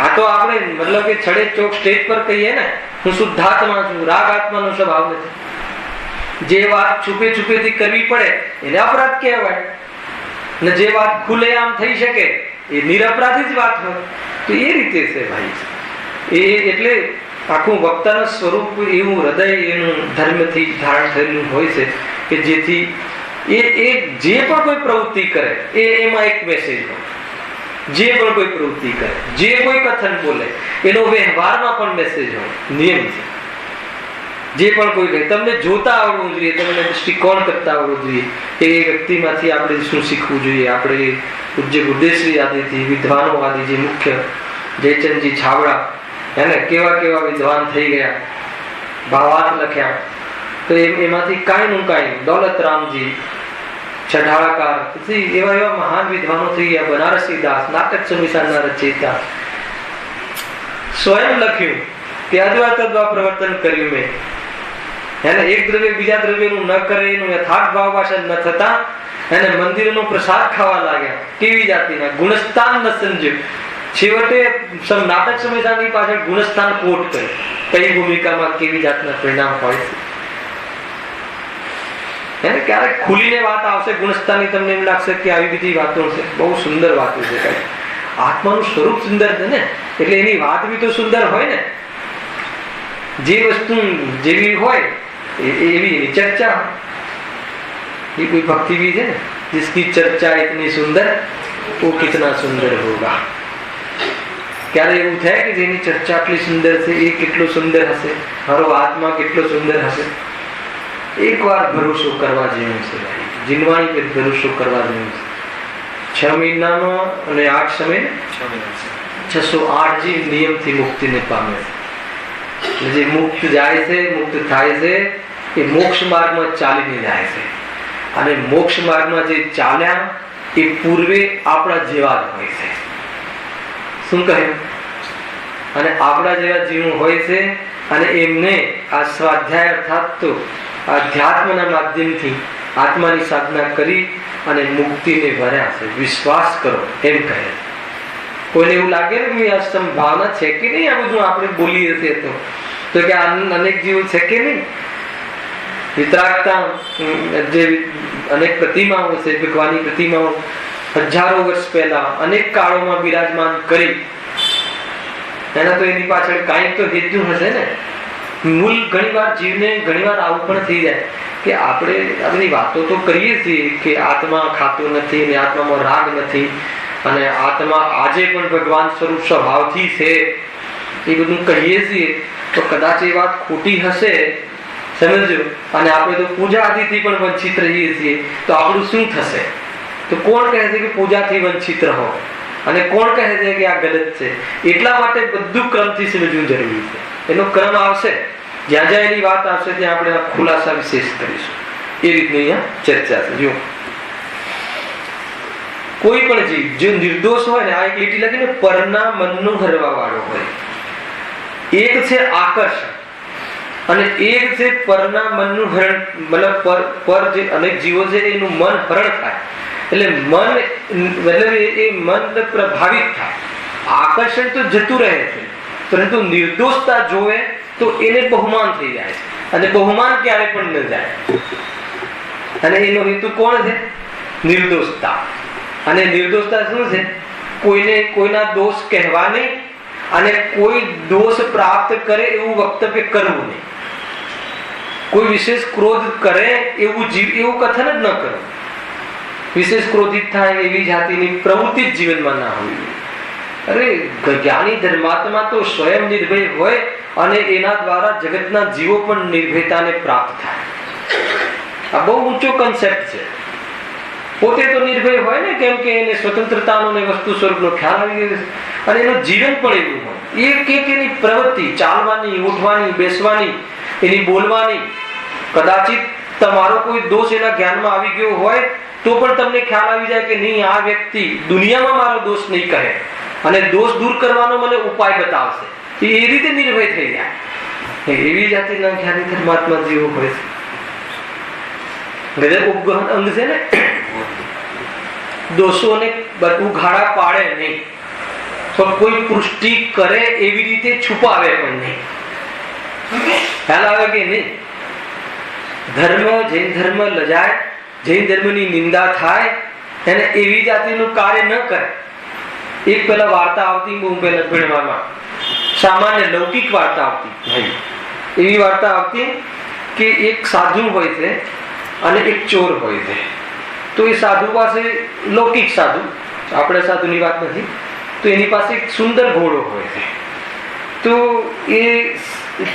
A: આ તો આપણે મતલબ કે છડે ચોક સ્ટેજ પર કહીએ ને હું શુદ્ધાત્મા છું, રાગ આત્માનો સ્વભાવ નથી. જે વાત છુપેથી કરવી પડે એને અપરાધ કહેવાય ને જે વાત ખુલે આમ થઈ શકે એ નિરપરાધી જ વાત હોય. તો એ રીતે છે ભાઈ. એ એટલે આખું વક્તાનું સ્વરૂપ એવું હૃદય એનું ધર્મથી ધારણ થયેલું હોય છે કે જેથી એ જે પણ કોઈ પ્રવૃત્તિ કરે એમાં એક મેસેજ હોય. જે પણ કોઈ પ્રવૃત્તિ કરે, જે કોઈ કથન બોલે એનો વ્યવહારમાં પણ મેસેજ હોય, નિયમ છે. જે પણ કોઈ કહે તમને જોતા આવડવું જોઈએ, તમને દૃષ્ટિકોણ કરતા આવડવું જોઈએ કે એ વ્યક્તિમાંથી આપણે શું શીખવું જોઈએ. આપણે પૂજ્ય ગુરુદેવશ્રી આદિથી વિદ્વાનો આદિ જે મુખ્ય જયચંદજી છાવડા એને કેવા વિદ્વાન થઈ ગયા, ભાવાર્થ લખ્યા. તો એમાંથી કાંઈ નું કાંઈ દોલતરામજી છઠાળાકાર, એવા એવા મહાન વિદ્વાનો થઈ ગયા. બનારસી દાસ, નાટક સમિસારના રચયિતા, સ્વયં લખ્યું કે અદ્વૈત પ્રવર્તન કર્યું મેં. એને એક દ્રવ્ય બીજા દ્રવ્યનું ન કરે એનું યથાર્થ ભાવ ભાષા ન થતા એને મંદિરનો પ્રસાદ ખાવા લાગ્યા. કેવી જાતિના ગુણસ્થાન ન સમજ્યું. છેવટે નાટક સમિસાની પાછળ ગુણસ્થાન કોટ કરે. કઈ ભૂમિકામાં કેવી જાતના પરિણામ હોય છે. એને ક્યારેક ખુલીને વાત આવશે ગુણસ્થાનની, તમને એમ લાગશે કે આવી બધી વાતો છે. બહુ સુંદર વાતો છે. કઈ આત્માનું સ્વરૂપ સુંદર છે ને, એટલે એની વાત બી તો સુંદર હોય ને. જે વસ્તુ જેવી હોય એવી એની ચર્ચા. ये कोई भक्ति भी है जिसकी चर्चा इतनी सुंदर वो कितना सुंदर होगा. ક્યારે એવું થાય કે જેની ચર્ચા આટલી સુંદર છે એ કેટલો સુંદર હશે, મારો આત્મા કેટલો સુંદર હશે. એકવાર ભરોસો કરવા જેવું છે, જીનવાણી પર ભરોસો કરવા જેવું છે. 6 મહિનામાં અને 8 સમય 608 જે નિયમથી મુક્તિને પામે છે. જે મુક્ત જાય છે, મુક્ત થાય છે, એ મોક્ષ માર્ગમાં ચાલીને જાય છે. અને મોક્ષ માર્ગમાં જે ચાલ્યા એ પૂર્વે આપણા જેવા જ હોય છે. શું કહ્યું? અને આપણા જેવા જીવ હોય છે અને એમને આ સ્વાધ્યાય અર્થાત તો આધ્યાત્મના માધ્યમથી આત્માની સાધના કરી અને મુક્તિને ભર્યા છે. વિશ્વાસ કરો એમ કહે. કોઈને એવું લાગે ને કે આ સંભાવના છે કે નહીં, આ બધું આપણે બોલીએ છીએ તો કે અનેક જીવો છે કે નહીં. વિતરાગતા જે અનેક પ્રતિમાઓ છે, ભગવાનની પ્રતિમાઓ હજારો વર્ષ પહેલા અનેક કાળોમાં બિરાજમાન કરી, એના તો એની પાછળ કાંઈક તો હેતુ હશે ને. મૂળ ઘણીવાર જીવને ઘણીવાર આવું પણ થઈ જાય કે આપણે આ બધી વાતો તો કરીએ છીએ કે આત્મા ખાતું નથી ને આત્મામાં રાગ નથી અને આત્મા આજે પણ ભગવાન સ્વરૂપ સ્વભાવથી છે, એ બધું કહીએ છીએ. તો કદાચ એ વાત ખોટી હશે, સમજો. અને આપણે તો પૂજા આદિથી પણ વંચિત રહીએ છીએ, તો આપણું શું થશે? તો કોણ કહે છે કે પૂજાથી વંચિત રહો અને કોણ કહે છે કે આ ગલત છે? એટલા માટે બધું ક્રમથી સમજવું જરૂરી છે. એનો ક્રમ આવશે, જ્યાં જ્યાં એની વાત આવશે ત્યાં આપણે ખુલાસા વિશેષ કરીશું. એ રીતની અહીંયા ચર્ચા છે. જો કોઈ પણ જીવ જો નિર્દોષ હોય ને, આ એક લીટી લખીને પરના મનનું હરવા વાળો હોય. એક છે આકર્ષણ અને એક છે પરના મનનું હરણ. મતલબ પર જે અનેક જીવો છે એનું મન હરણ થાય એટલે મન મતલબ એ મન પ્રભાવિત થાય. આકર્ષણ તો જતું રહે છે, પરંતુ નિર્દોષતા જોવે તો એને બહુમાન થઈ જાય છે અને બહુમાન ક્યારે પણ ન જાય. અને એનો હેતુ કોણ છે? નિર્દોષતા. અને નિર્દોષતા શું છે? કોઈને કોઈના દોષ કહેવા નહીં અને કોઈ દોષ પ્રાપ્ત કરે એવું વક્તવ્ય કરવું નહીં. કોઈ વિશેષ ક્રોધ કરે એવું કથન જ ન કરવું. વિશેષ ક્રોધિત થાય એવી જાતિની પ્રવૃત્તિ જ જીવનમાં ના હોવી. અરે જ્ઞાની ધર્માત્મા તો સ્વયં નિર્ભય હોય અને એના દ્વારા જગતના જીવો પણ નિર્ભયતાને પ્રાપ્ત થાય. આ બહુ ઊંચો કન્સેપ્ટ છે. પોતે તો નિર્ભય હોય ને, કેમ કે એને સ્વતંત્રતાનો ને વસ્તુ સ્વરૂપનો ખ્યાલ આવી ગયો છે અને એનું જીવન પણ એવું હોય. એક એની પ્રવૃત્તિ, ચાલવાની, ઉઠવાની, બેસવાની, એની બોલવાની, કદાચિત તમારો કોઈ દોષ એના જ્ઞાનમાં આવી ગયો હોય તો પણ તમને ખ્યાલ આવી જાય કે નહીં, આ વ્યક્તિ દુનિયામાં મારો દોષ નહીં કહે અને દોષ દૂર કરવાનો મને ઉપાય બતાવશે. એ રીતે નિર્ભય થઈ જાય. એવી જાતિના જ્ઞાની ધર્માત્મા જેવો હોય છે. ગજબ ઉપગહન અંગ છે ને, દોષોને ઉઘાડા પાડે નહીં, તો કોઈ પુષ્ટિ કરે એવી રીતે છુપાવે પણ નહીં. ખ્યાલ આવે કે નહીં? ધર્મ, જૈન ધર્મ લજાય, જૈન ધર્મની નિંદા થાય એને એવી જાતિનું કાર્ય ન કરે. એક પેલા વાર્તા આવતી બહુ પહેલા ભણવામાં, સામાન્ય લૌકિક વાર્તા આવતી. એવી વાર્તા આવતી કે એક સાધુ હોય છે અને એક ચોર હોય છે. તો એ સાધુ પાસે, લૌકિક સાધુ, આપણે સાધુની વાત નથી, તો એની પાસે એક સુંદર ઘોડો હોય છે. તો એ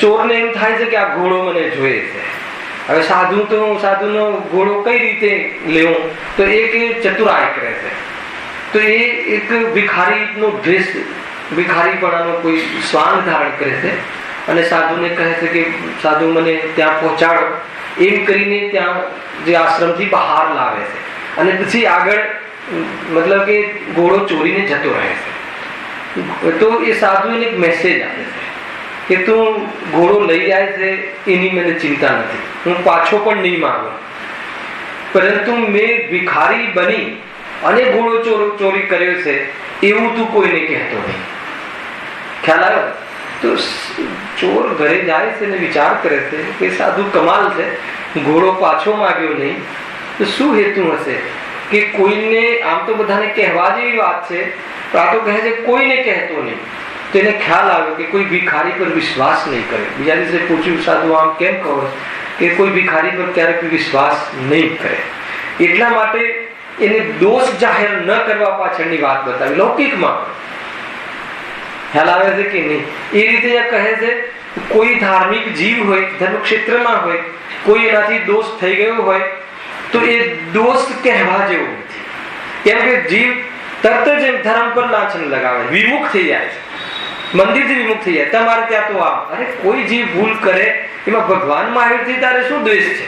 A: ચોરને એમ થાય છે કે આ ઘોડો મને જોઈએ છે. હવે સાધુનો ઘોડો કઈ રીતે લેવો? તો એક ચતુરાઈ કરે છે. તો એ એક ભિખારીનો ડ્રેસ, ભિખારીપણાનો કોઈ શ્વાન ધારણ કરે છે અને સાધુને કહે છે કે સાધુ મને ત્યાં પહોંચાડો. એમ કરીને ત્યાં જે આશ્રમથી બહાર લાવે છે અને પછી આગળ મતલબ કે ઘોડો ચોરીને જતો રહે છે. તો એ સાધુ એને એક મેસેજ આપે છે કે તું ઘોડો લઈ જાય છે એની મને ચિંતા નથી, હું પાછો પણ નહીં માંગુ, પરંતુ મેં ભિખારી બની અને ઘોડો ચોરી કર્યો છે એવું તું કોઈને કહેતો નહીં. ખ્યાલ આવ્યો? તો ચોર ઘરે જાય છે ને વિચાર કરે છે કે સાધુ કમાલ છે, ઘોડો પાછો માંગ્યો નહીં, તો શું હેતુ હશે કે કોઈને, આમ તો બધાને કહેવા જેવી વાત છે, તો આ તો કહે છે કોઈને કહેતો નહીં. તો એને ખ્યાલ આવ્યો કે કોઈ ભિખારી પર વિશ્વાસ નહીં કરે. બીજા દિવસે પૂછ્યું, સાધુ આમ કેમ કહો કે કોઈ ભિખારી પર ક્યારેક વિશ્વાસ નહીં કરે? એટલા માટે એને દોષ જાહેર ન કરવા પાછળની વાત બતાવી. લૌકિકમાં ખ્યાલ આવે છે કે નહીં? એ રીતે કહે છે કોઈ ધાર્મિક જીવ હોય, ધર્મ ક્ષેત્રમાં હોય, કોઈ એનાથી દોષ થઈ ગયો હોય તો એ દોષ કહેવા જેવો નથી. કેમ કે જીવ તરત જ ધર્મ પર લાંછન લગાવે, વિમુખ થઈ જાય છે, મંદિરથી વિમુખ થઈ જાય. તમારે ત્યાં તો આમ, અરે કોઈ જીવ ભૂલ કરે એમાં ભગવાન મહાવીરથી તારે શું દ્વેષ છે?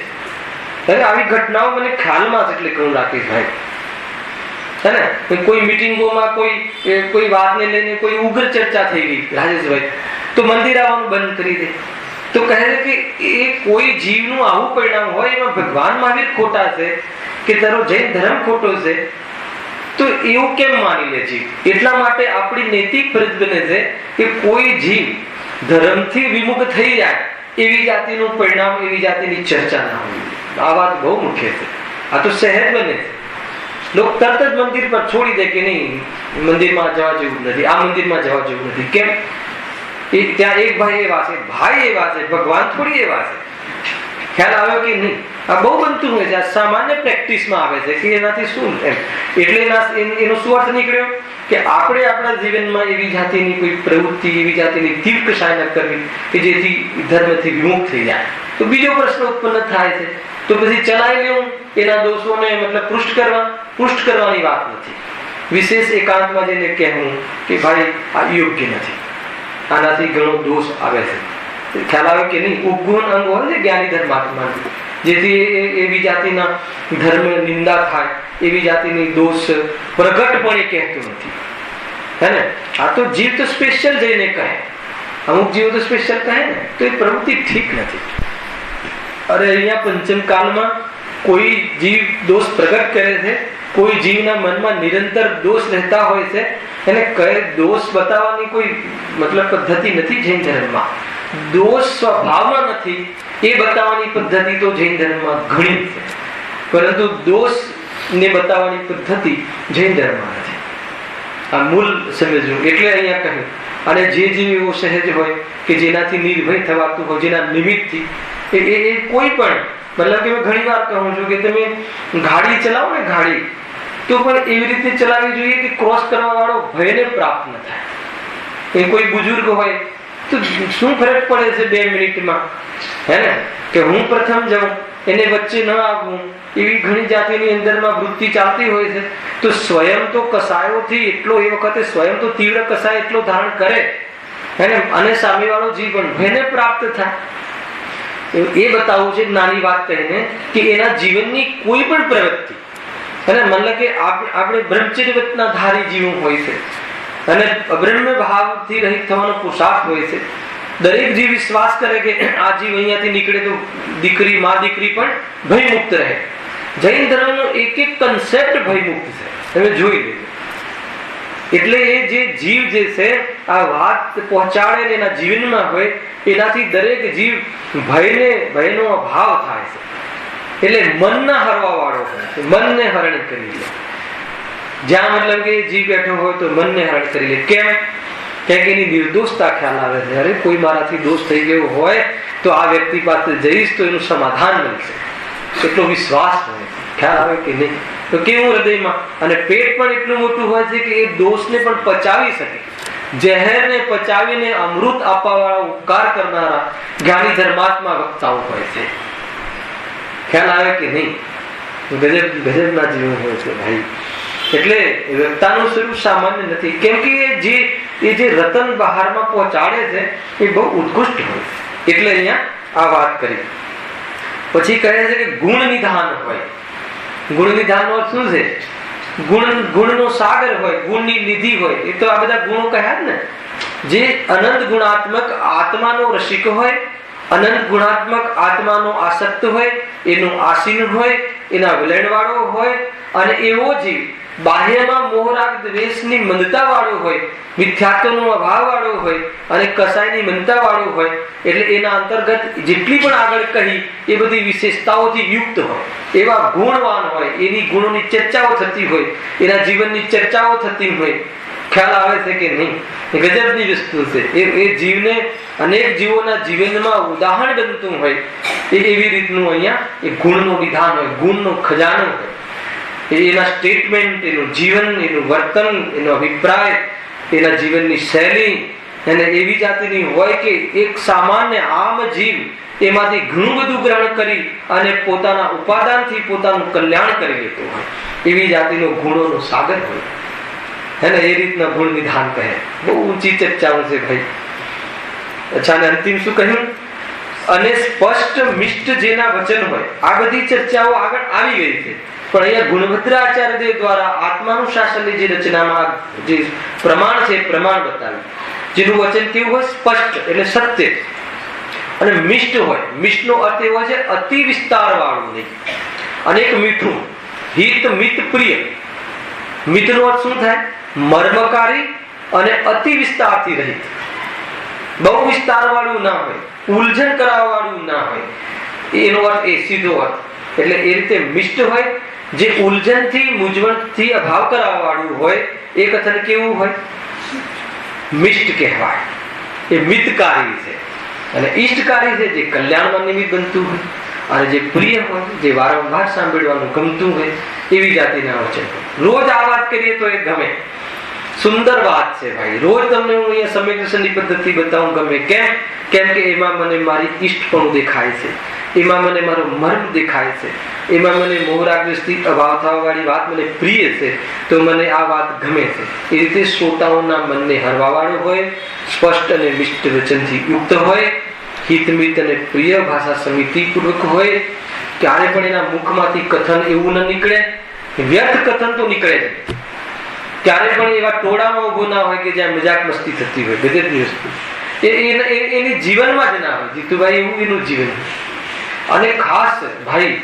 A: અરે આવી ઘટનાઓ મને ખ્યાલમાં છે એટલે કહું રાકેશ ભાઈ, હે ને? કોઈ મીટિંગોમાં કોઈ વાતને લઈને કોઈ ઉગ્ર ચર્ચા થઈ ગઈ રાજેશભાઈ, તો મંદિર આવવાનું બંધ કરી દે. તો કહે છે કે એ કોઈ જીવનું આવું પરિણામ હોય એમાં ભગવાન મહાવીર ખોટા છે કે તારો જૈન ધર્મ ખોટો છે, તો એવું કેમ માની લે જીવ? એટલા માટે આપણી નૈતિક ફરજ બને છે કે કોઈ જીવ ધર્મથી વિમુખ થઈ જાય એવી જાતિનું પરિણામ, એવી જાતિની ચર્ચા ના હોય. આ વાત બહુ મુખ્ય છે. આ તો સહેજ બને છે. લોકો તરત જ મંદિર પર છોડી દે કે નહીં, મંદિરમાં જવા જેવું નથી, આ મંદિરમાં જવા જેવું નથી. કેમ? ત્યાં એક ભાઈ એવા છે, ભગવાન થોડી એવા છે. ખ્યાલ આવ્યો કે નહીં? આ બહુ બનતું હોય છે, આ સામાન્ય પ્રેક્ટિસમાં આવે છે કે એનાથી શું એમ. એટલે એનો શું અર્થ નીકળ્યો કે આપણે આપણા જીવનમાં એવી જાતિની કોઈ પ્રવૃત્તિ, એવી જાતિની તીવ્ર કશાય ન કરવી કે જેથી ધર્મથી વિમુખ થઈ જાય. તો બીજો પ્રશ્ન ઉત્પન્ન થાય છે, તો પછી ચલાવી લેવું એના દોષોને, મતલબ પુષ્ટ કરવાની વાત નથી. વિશેષ એકાંતમાં જઈને કહેવું કે ભાઈ આ યોગ્ય નથી, આનાથી ઘણો દોષ આવે છે. ખ્યાલ આવે કે નહીં? ઉપગુણ અંગ હોય છે જ્ઞાની ધર્માત્મા, જેથી એવી જાતિના ધર્મ નિંદા થાય, એવી જાતિની દોષ પ્રગટપણે કહેતું નથી, હે ને? આ તો જીવ તો સ્પેશિયલ જઈને કહે, અમુક જીવો તો સ્પેશિયલ કહે ને, તો એ પ્રવૃત્તિ ઠીક નથી. અરે અહીંયા પંચમ કાલમાં કોઈ જીવ દોષ પ્રગટ કરે છે, કોઈ જીવના મનમાં નિરંતર દોષ રહેતા હોય છે, એને કહે દોષ બતાવવાની કોઈ મતલબ પદ્ધતિ નથી જૈન ધર્મમાં. દોષ સ્વભાવમાં નથી એ બતાવવાની પદ્ધતિ તો જૈન ધર્મમાં ઘણી છે, પરંતુ દોષ ને બતાવવાની પદ્ધતિ જૈન ધર્મમાં નથી. આ મૂળ સમજવું. એટલે અહીંયા કહ્યું, અને જે જીવ એવો સહેજ હોય કે જેનાથી નિર્ભય થવાતું હોય, જેના નિમિત્તથી એ કોઈ પણ, મતલબ કે મેં ઘણી વાર કહું છું કે તમે ગાડી ચલાવો ને, ગાડી તો પણ એવી રીતે ચલાવવી જોઈએ કે ક્રોસ કરવા વાળો ભયને પ્રાપ્ત ન થાય. એ કોઈ બુજુર્ગ હોય તો શું ફરક પડે છે 2 મિનિટમાં, હે ને? કે હું પ્રથમ જાઉં, એને વચ્ચે ન આવવું, એવી ઘણી જાતિની અંદરમાં વૃત્તિ ચાલતી હોય છે. તો સ્વયં તો કસાયોથી એટલો, એ વખતે સ્વયં તો તીવ્ર કસાય એટલો ધારણ કરે, હે ને? અને સામેવાળો જીવ પણ ભયને પ્રાપ્ત થાય. એ બતાવવું છે નાની વાત કહીને કે એના જીવનની કોઈ પણ પ્રવૃત્તિ, અને મતલબ કે આપણે બ્રહ્મચર્યવતના ધારી જીવો હોય છે અને અબ્રહ્મ ભાવથી રહિત થવાનો પુરુષાર્થ હોય છે. દરેક જીવ વિશ્વાસ કરે કે આ જીવ અહીંયાથી નીકળે તો દીકરી, માં દીકરી પણ ભયમુક્ત રહે. જૈન ધર્મનો એક કન્સેપ્ટ ભયમુક્ત છે, તમે જોઈ લેજો. એટલે એ જે જીવ જે છે આ વાત પહોંચાડે ને એના જીવનમાં હોય, એનાથી દરેક જીવ ભયનો અભાવ થાય છે. એટલે મનના હરવા વાળો હોય છે, મનને હરણ કરી લે. જ્યાં મતલબ કે જીવ બેઠો હોય તો મનને હરણ કરી લે. કેમ? કે એની નિર્દોષતા ખ્યાલ આવે છે. અરે કોઈ મારાથી દોષ થઈ ગયો હોય તો આ વ્યક્તિ પાસે જઈશ તો એનું સમાધાન મળશે, એટલો વિશ્વાસ હોય. ખ્યાલ આવે કે નહીં? તો કેવું હૃદયમાં, અને પેટ પણ એટલું મોટું હોય છે કે એ દોષને પણ પચાવી શકે. ઝેરને પચાવીને અમૃત આપવા વાળા, ઉપકાર કરનારા જ્ઞાની ધર્માત્મા વક્તાઓ હોય છે. ખ્યાલ આવે કે નહીં? ગજબના જીવો હોય છે ભાઈ. એટલે વ્યક્તાનું સ્વરૂપ સામાન્ય નથી. કેમ કે એ જે રતન બહારમાં પહોંચાડે છે એ બહુ ઉત્કૃષ્ટ હોય. એટલે અહીંયા આ વાત કરી. પછી કહે છે કે ગુણ નિધાન હોય. ગુણ નિધાનનો અર્થ શું છે? ગુણનો સાગર હોય, ગુણની નિધિ હોય. એ તો આ બધા ગુણો કહ્યા જ ને. જે અનંત ગુણાત્મક આત્માનો રસિક હોય, અનંત ગુણાત્મક આત્માનો આસક્ત હોય, એનો આસીન હોય, એના વિલણવાળો હોય, અને એવો જીવ બાહ્યમાં મોહરાગ દ્વેષની મંદતા વાળો હોય, મિથ્યાત્વનો અભાવ વાળો હોય અને કસાયની મંદતા વાળો હોય. એટલે એના અંતર્ગત જેટલી પણ આગળ કહી એ બધી વિશેષતાઓથી યુક્ત હોય, એવા ગુણવાન હોય, એની ગુણોની ચર્ચાઓ થતી હોય, એના જીવનની ચર્ચાઓ થતી હોય. ખ્યાલ આવે છે કે નહીં? ગજબની વસ્તુ છે. એ જીવને અનેક જીવોના જીવનમાં ઉદાહરણ બનતું હોય એવી રીતનું અહીંયા એ ગુણનું વિધાન હોય, ગુણનો ખજાનો હોય. એના સ્ટેટમેન્ટ, એનું જીવન, એનું વર્તન, એનો અભિપ્રાય, એના જીવનની શૈલી અને એવી જાતિની હોય કે એક સામાન્ય આમ જીવ એમાંથી ઘણું બધું ગ્રહણ કરી અને પોતાના ઉપાદાનથી પોતાનું કલ્યાણ કરી લેતો હોય. એવી જાતિનો ગુણોનો સાગર હોય. है ना? ये રીતના ગુણ નિધાન કહે. બહુ ઊંચી ચર્ચાઓ છે ભાઈ. અચ્છા, અને અંતિમ શું કહ્યું? અને સ્પષ્ટ મિષ્ટ જેના વચન હોય. આ બધી ચર્ચાઓ આગળ આવી ગઈ છે, પણ અહીંયા ગુણભદ્રાચાર્ય દેવ દ્વારા આત્માનું શાસનની જે રચનામાં જે પ્રમાણ છે, પ્રમાણ બતાવ્યું. જેનું વચન કેવું હોય? સ્પષ્ટ એટલે સત્ય. અને મિષ્ટ હોય. મિષ્ટનો અર્થ એવો છે અતિ વિસ્તાર વાળું નહીં. અનેક મીઠું, હિત મિત પ્રિય. મિતનો અર્થ શું થાય? મર્મકારી અને અતિ વિસ્તારથી રહિત. બહુ વિસ્તાર વાળું ના હોય, ઉલઝન કરાવવા વાળું ના હોય. એનો અર્થ એ સીધો અર્થ. એટલે એ રીતે મિષ્ટ હોય, જે ઉલઝનથી મૂંઝવણથી અભાવ કરાવવા વાળું હોય. એ કથન કેવું હોય? મિષ્ટ કહેવાય. એ મિતકારી છે અને ઈષ્ટકારી છે, જે કલ્યાણમાં નિમિત્ત બનતું હોય અને જે પ્રિય હોય, જે વારંવાર સાંભળવાનું ગમતું હોય. એવી જાતિના વચન. રોજ આ વાત કરીએ તો એ ગમે. સુંદર વાત છે ભાઈ. રોજ તમને હું અહીંયા સમેકની પદ્ધતિ બતાવું ગમે. કેમ કે એમાં મને મારી ઈષ્ટપણું દેખાય છે, એમાં મને મારો મર્મ દેખાય છે, એમાં મને મોહરાગથી અભાવ થવા વાળી વાત મને પ્રિય છે, તો મને આ વાત ગમે છે. એ રીતે શ્રોતાઓના મનને હરવા વાળો હોય, સ્પષ્ટ અને મિષ્ટ વચનથી યુક્ત હોય, હિતમિત અને પ્રિય ભાષા સમિતિ પૂર્વક હોય. ક્યારે પણ એના મુખમાંથી કથન એવું ન નીકળે, વ્યર્થ કથન તો નીકળે જ. ક્યારે પણ એવા ટોળામાં ઉભો ના હોય કે જ્યાં મજાક મસ્તી થતી હોય. ગજબની વસ્તુ એની જીવનમાં જ ના હોય. જીતુભાઈ એવું એનું જીવન. અને ખાસ ભાઈ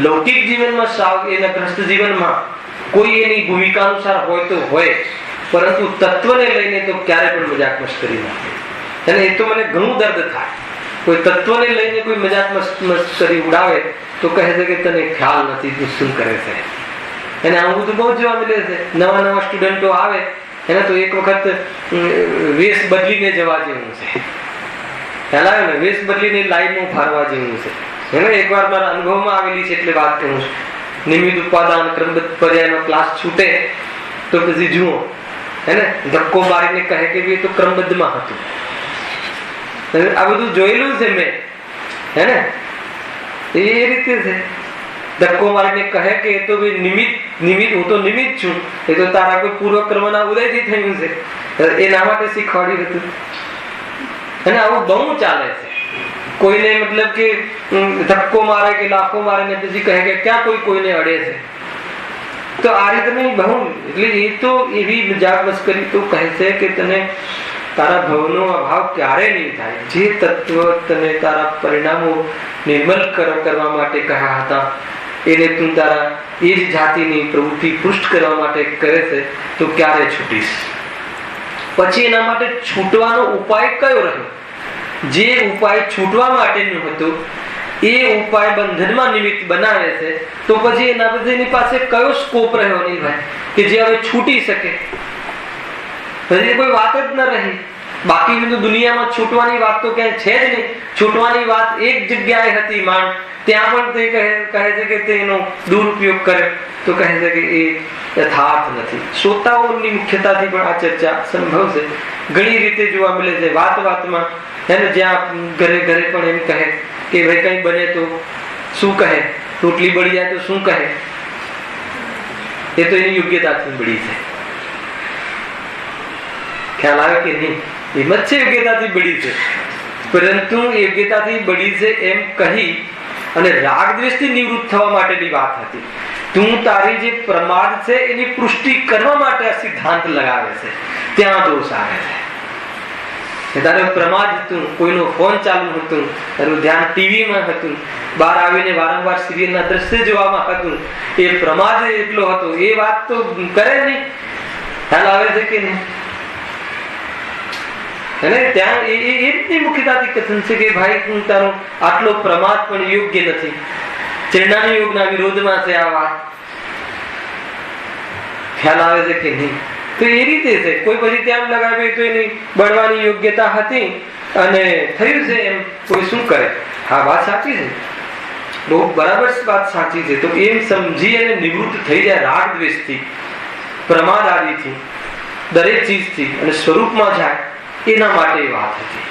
A: લૌકિક જીવનમાં સાવ એના ગ્રસ્ત જીવનમાં કોઈ એની ભૂમિકા અનુસાર હોય તો હોય, પરંતુ તત્વને લઈને તો ક્યારે પણ મજાક મસ્કરી ના હોય. અને એ તો મને ઘણું દર્દ થાય. કોઈ તત્વને લઈને કોઈ મજાક મસ્કરી ઉડાવે તો કહે છે કે તને ખ્યાલ નથી તું શું કરે છે. એને આવું બધું બહુ જોવા મળે છે. નવા નવા સ્ટુડન્ટો આવે એને તો એક વખત વેશ બદલીને જવા જેવું છે. ખ્યાલ આવે ને? વેશ બદલીને લાઈનમાં ફારવા જેવું છે. એને એકવાર મારા અનુભવમાં આવેલી છે એટલે વાત કરું છું. નિમિત્ત ઉપાદાન ક્રમબદ્ધ પર્યાયનો ક્લાસ છૂટે તો પછી જુઓ, હેને, ધક્કો મારીને કહે કે એ તો ક્રમબદ્ધમાં હતું. આ બધું જોયેલું છે મેં. હેને? એ રીતે છે. ધક્કો મારીને કહે કે એ તો નિમિત્ત હું તો નિમિત્ત છું, એ તો તારા કોઈ પૂર્વકર્મના ઉદયથી થયું છે, એના માટે શીખવાડ્યું હતું. અને આવું બહુ ચાલે છે. કોઈને મતલબ કે ધક્કો મારે કે લાફો મારે ને પછી કહે કે ક્યાં કોઈ કોઈને અડે છે. તો આ રીતની બહુ, એટલે એ તો એવી મજાક મસ્કરી તો કહે છે કે તને તારા ભવનો અભાવ ક્યારે નહીં થાય. જે તત્વ તને તારા પરિણામો નિર્મલ કરવા માટે કહ્યા હતા એને તું તારા એ જ જાતિની પ્રવૃત્તિ પુષ્ટ કરવા માટે કરે છે તો ક્યારે છૂટીશ? પછી એના માટે છૂટવાનો ઉપાય કયો રહ્યો? જે ઉપાય છૂટવા માટેનો હતો એ ઉપાય બંધનમાં નિમિત્ત બનાવે છે, તો પછી એના પછી એની પાસે કયો સ્કોપ રહ્યો નહીં ભાઈ કે જે હવે છૂટી શકે? પછી કોઈ વાત જ ન રહી. બાકી દુનિયામાં છૂટવાની વાત તો ક્યાંય છે જ નહીં. છૂટવાની વાત એક જગ્યાએ હતી માંડ, ત્યાં પણ તે કહે છે કે તેનો દુરુપયોગ કરે તો કહે છે કે એ યથાર્થ નથી. શ્રોતાઓની મુખ્યતાથી પણ આ ચર્ચા સંભવ છે. ઘણી રીતે જોવા મળે છે. વાતમાં એને જ્યાં ઘરે પણ એમ કહે કે ભાઈ કઈ બને તો શું કહે, રોટલી બળી જાય તો શું કહે, એ તો એની યોગ્યતાથી બળી છે. ખ્યાલ આવે કે નહીં? એમ જ છે યોગ્યતાથી બળી છે, પરંતુ યોગ્યતાથી બળી છે એમ કહી અને રાગ દ્વેષથી નિવૃત્ત થવા માટેની વાત હતી. તું તારી જે પ્રમાદ છે એની પુષ્ટિ કરવા માટે આ સિદ્ધાંત લગાવે છે, ત્યાં દોષ આવે છે. તારો પ્રમાદ હતું, કોઈનો ફોન ચાલુ હતું, તારું ધ્યાન ટીવીમાં હતું, બહાર આવીને વારંવાર સિરિયલના દ્રશ્ય જોવામાં હતું, એ પ્રમાદ એટલો હતો. એ વાત તો કરે નહીં, ખ્યાલ આવે છે કે નહીં? અને ત્યાં એ રીતની મુખ્યતાથી કથન છે કે ભાઈ તું તારો આટલો પ્રમાદ પણ યોગ્ય નથી. ચેરડાની યોગના વિરોધમાં છે આ વાત. ખ્યાલ આવે છે કે નહીં? તો એ રીતે છે. કોઈ પછી ત્યાં લગાવે તો એની બળવાની યોગ્યતા હતી અને થયું છે એમ કોઈ શું કરે? હા, વાત સાચી છે, બહુ બરાબર વાત સાચી છે. તો એમ સમજી અને નિવૃત્ત થઈ જાય રાગ દ્વેષથી, પ્રમાદ આદિથી, દરેક ચીજથી અને સ્વરૂપમાં જાય, એના માટે વાત હતી.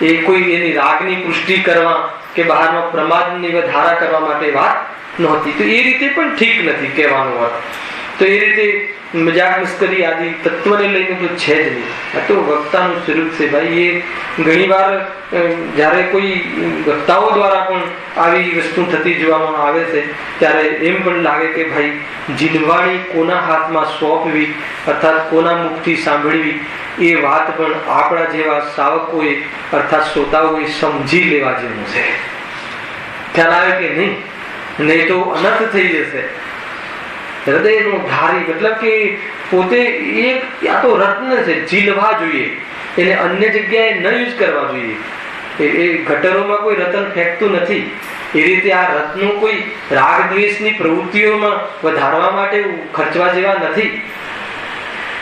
A: એ કોઈ એની રાગની પુષ્ટિ કરવા કે બહારમાં પ્રમાદની વધારા કરવા માટે વાત નહોતી. તો એ રીતે પણ ઠીક નથી કહેવાનો અર્થ. તો એ રીતે મજાક મસ્કરી આદિ તત્વને લઈને તો છે જ નહીં. આ તો વક્તાનું સ્વરૂપ છે ભાઈ. એ ઘણી વાર જ્યારે કોઈ વક્તાઓ દ્વારા પણ આવી વસ્તુ થતી જોવામાં આવે છે ત્યારે એમ પણ લાગે કે ભાઈ જીનવાણી કોના હાથમાં સોંપવી અર્થાત કોના મુખથી સાંભળવી, એ વાત પણ આપણા જેવા શાવકોએ અર્થાત શ્રોતાઓએ સમજી લેવા જેવું છે. ખ્યાલ આવે કે નહીં? નહીં તો અનર્થ થઈ જશે. હૃદયનું ધારી મતલબ કે પોતે એક આ તો રત્ન છે, ઝીલવા જોઈએ, એને અન્ય જગ્યાએ ન યુઝ કરવા જોઈએ. એ ગટરોમાં કોઈ રતન ફેંકતું નથી. એ રીતે આ રત્નો કોઈ રાગ દ્વેષની પ્રવૃત્તિઓમાં વધારવા માટે ખર્ચવા જેવા નથી.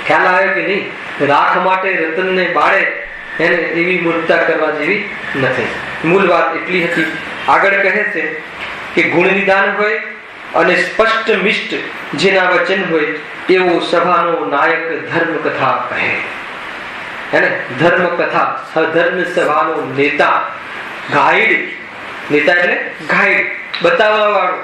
A: ખ્યાલ આવે કે નહીં? રાખ માટે રતનને બાળે એને એવી મૂર્ખતા કરવા જેવી નથી. મૂળ વાત એટલી હતી. આગળ કહે છે કે ગુણ નિદાન હોય અને સ્પષ્ટ મિષ્ટ જેના વચન હોય એવો સભાનો નાયક ધર્મ કથા કહે. એને ધર્મ કથા, સધર્મ સભાનો નેતા, ગાઈડ. નેતા એટલે ગાઈડ, બતાવવા વાળો,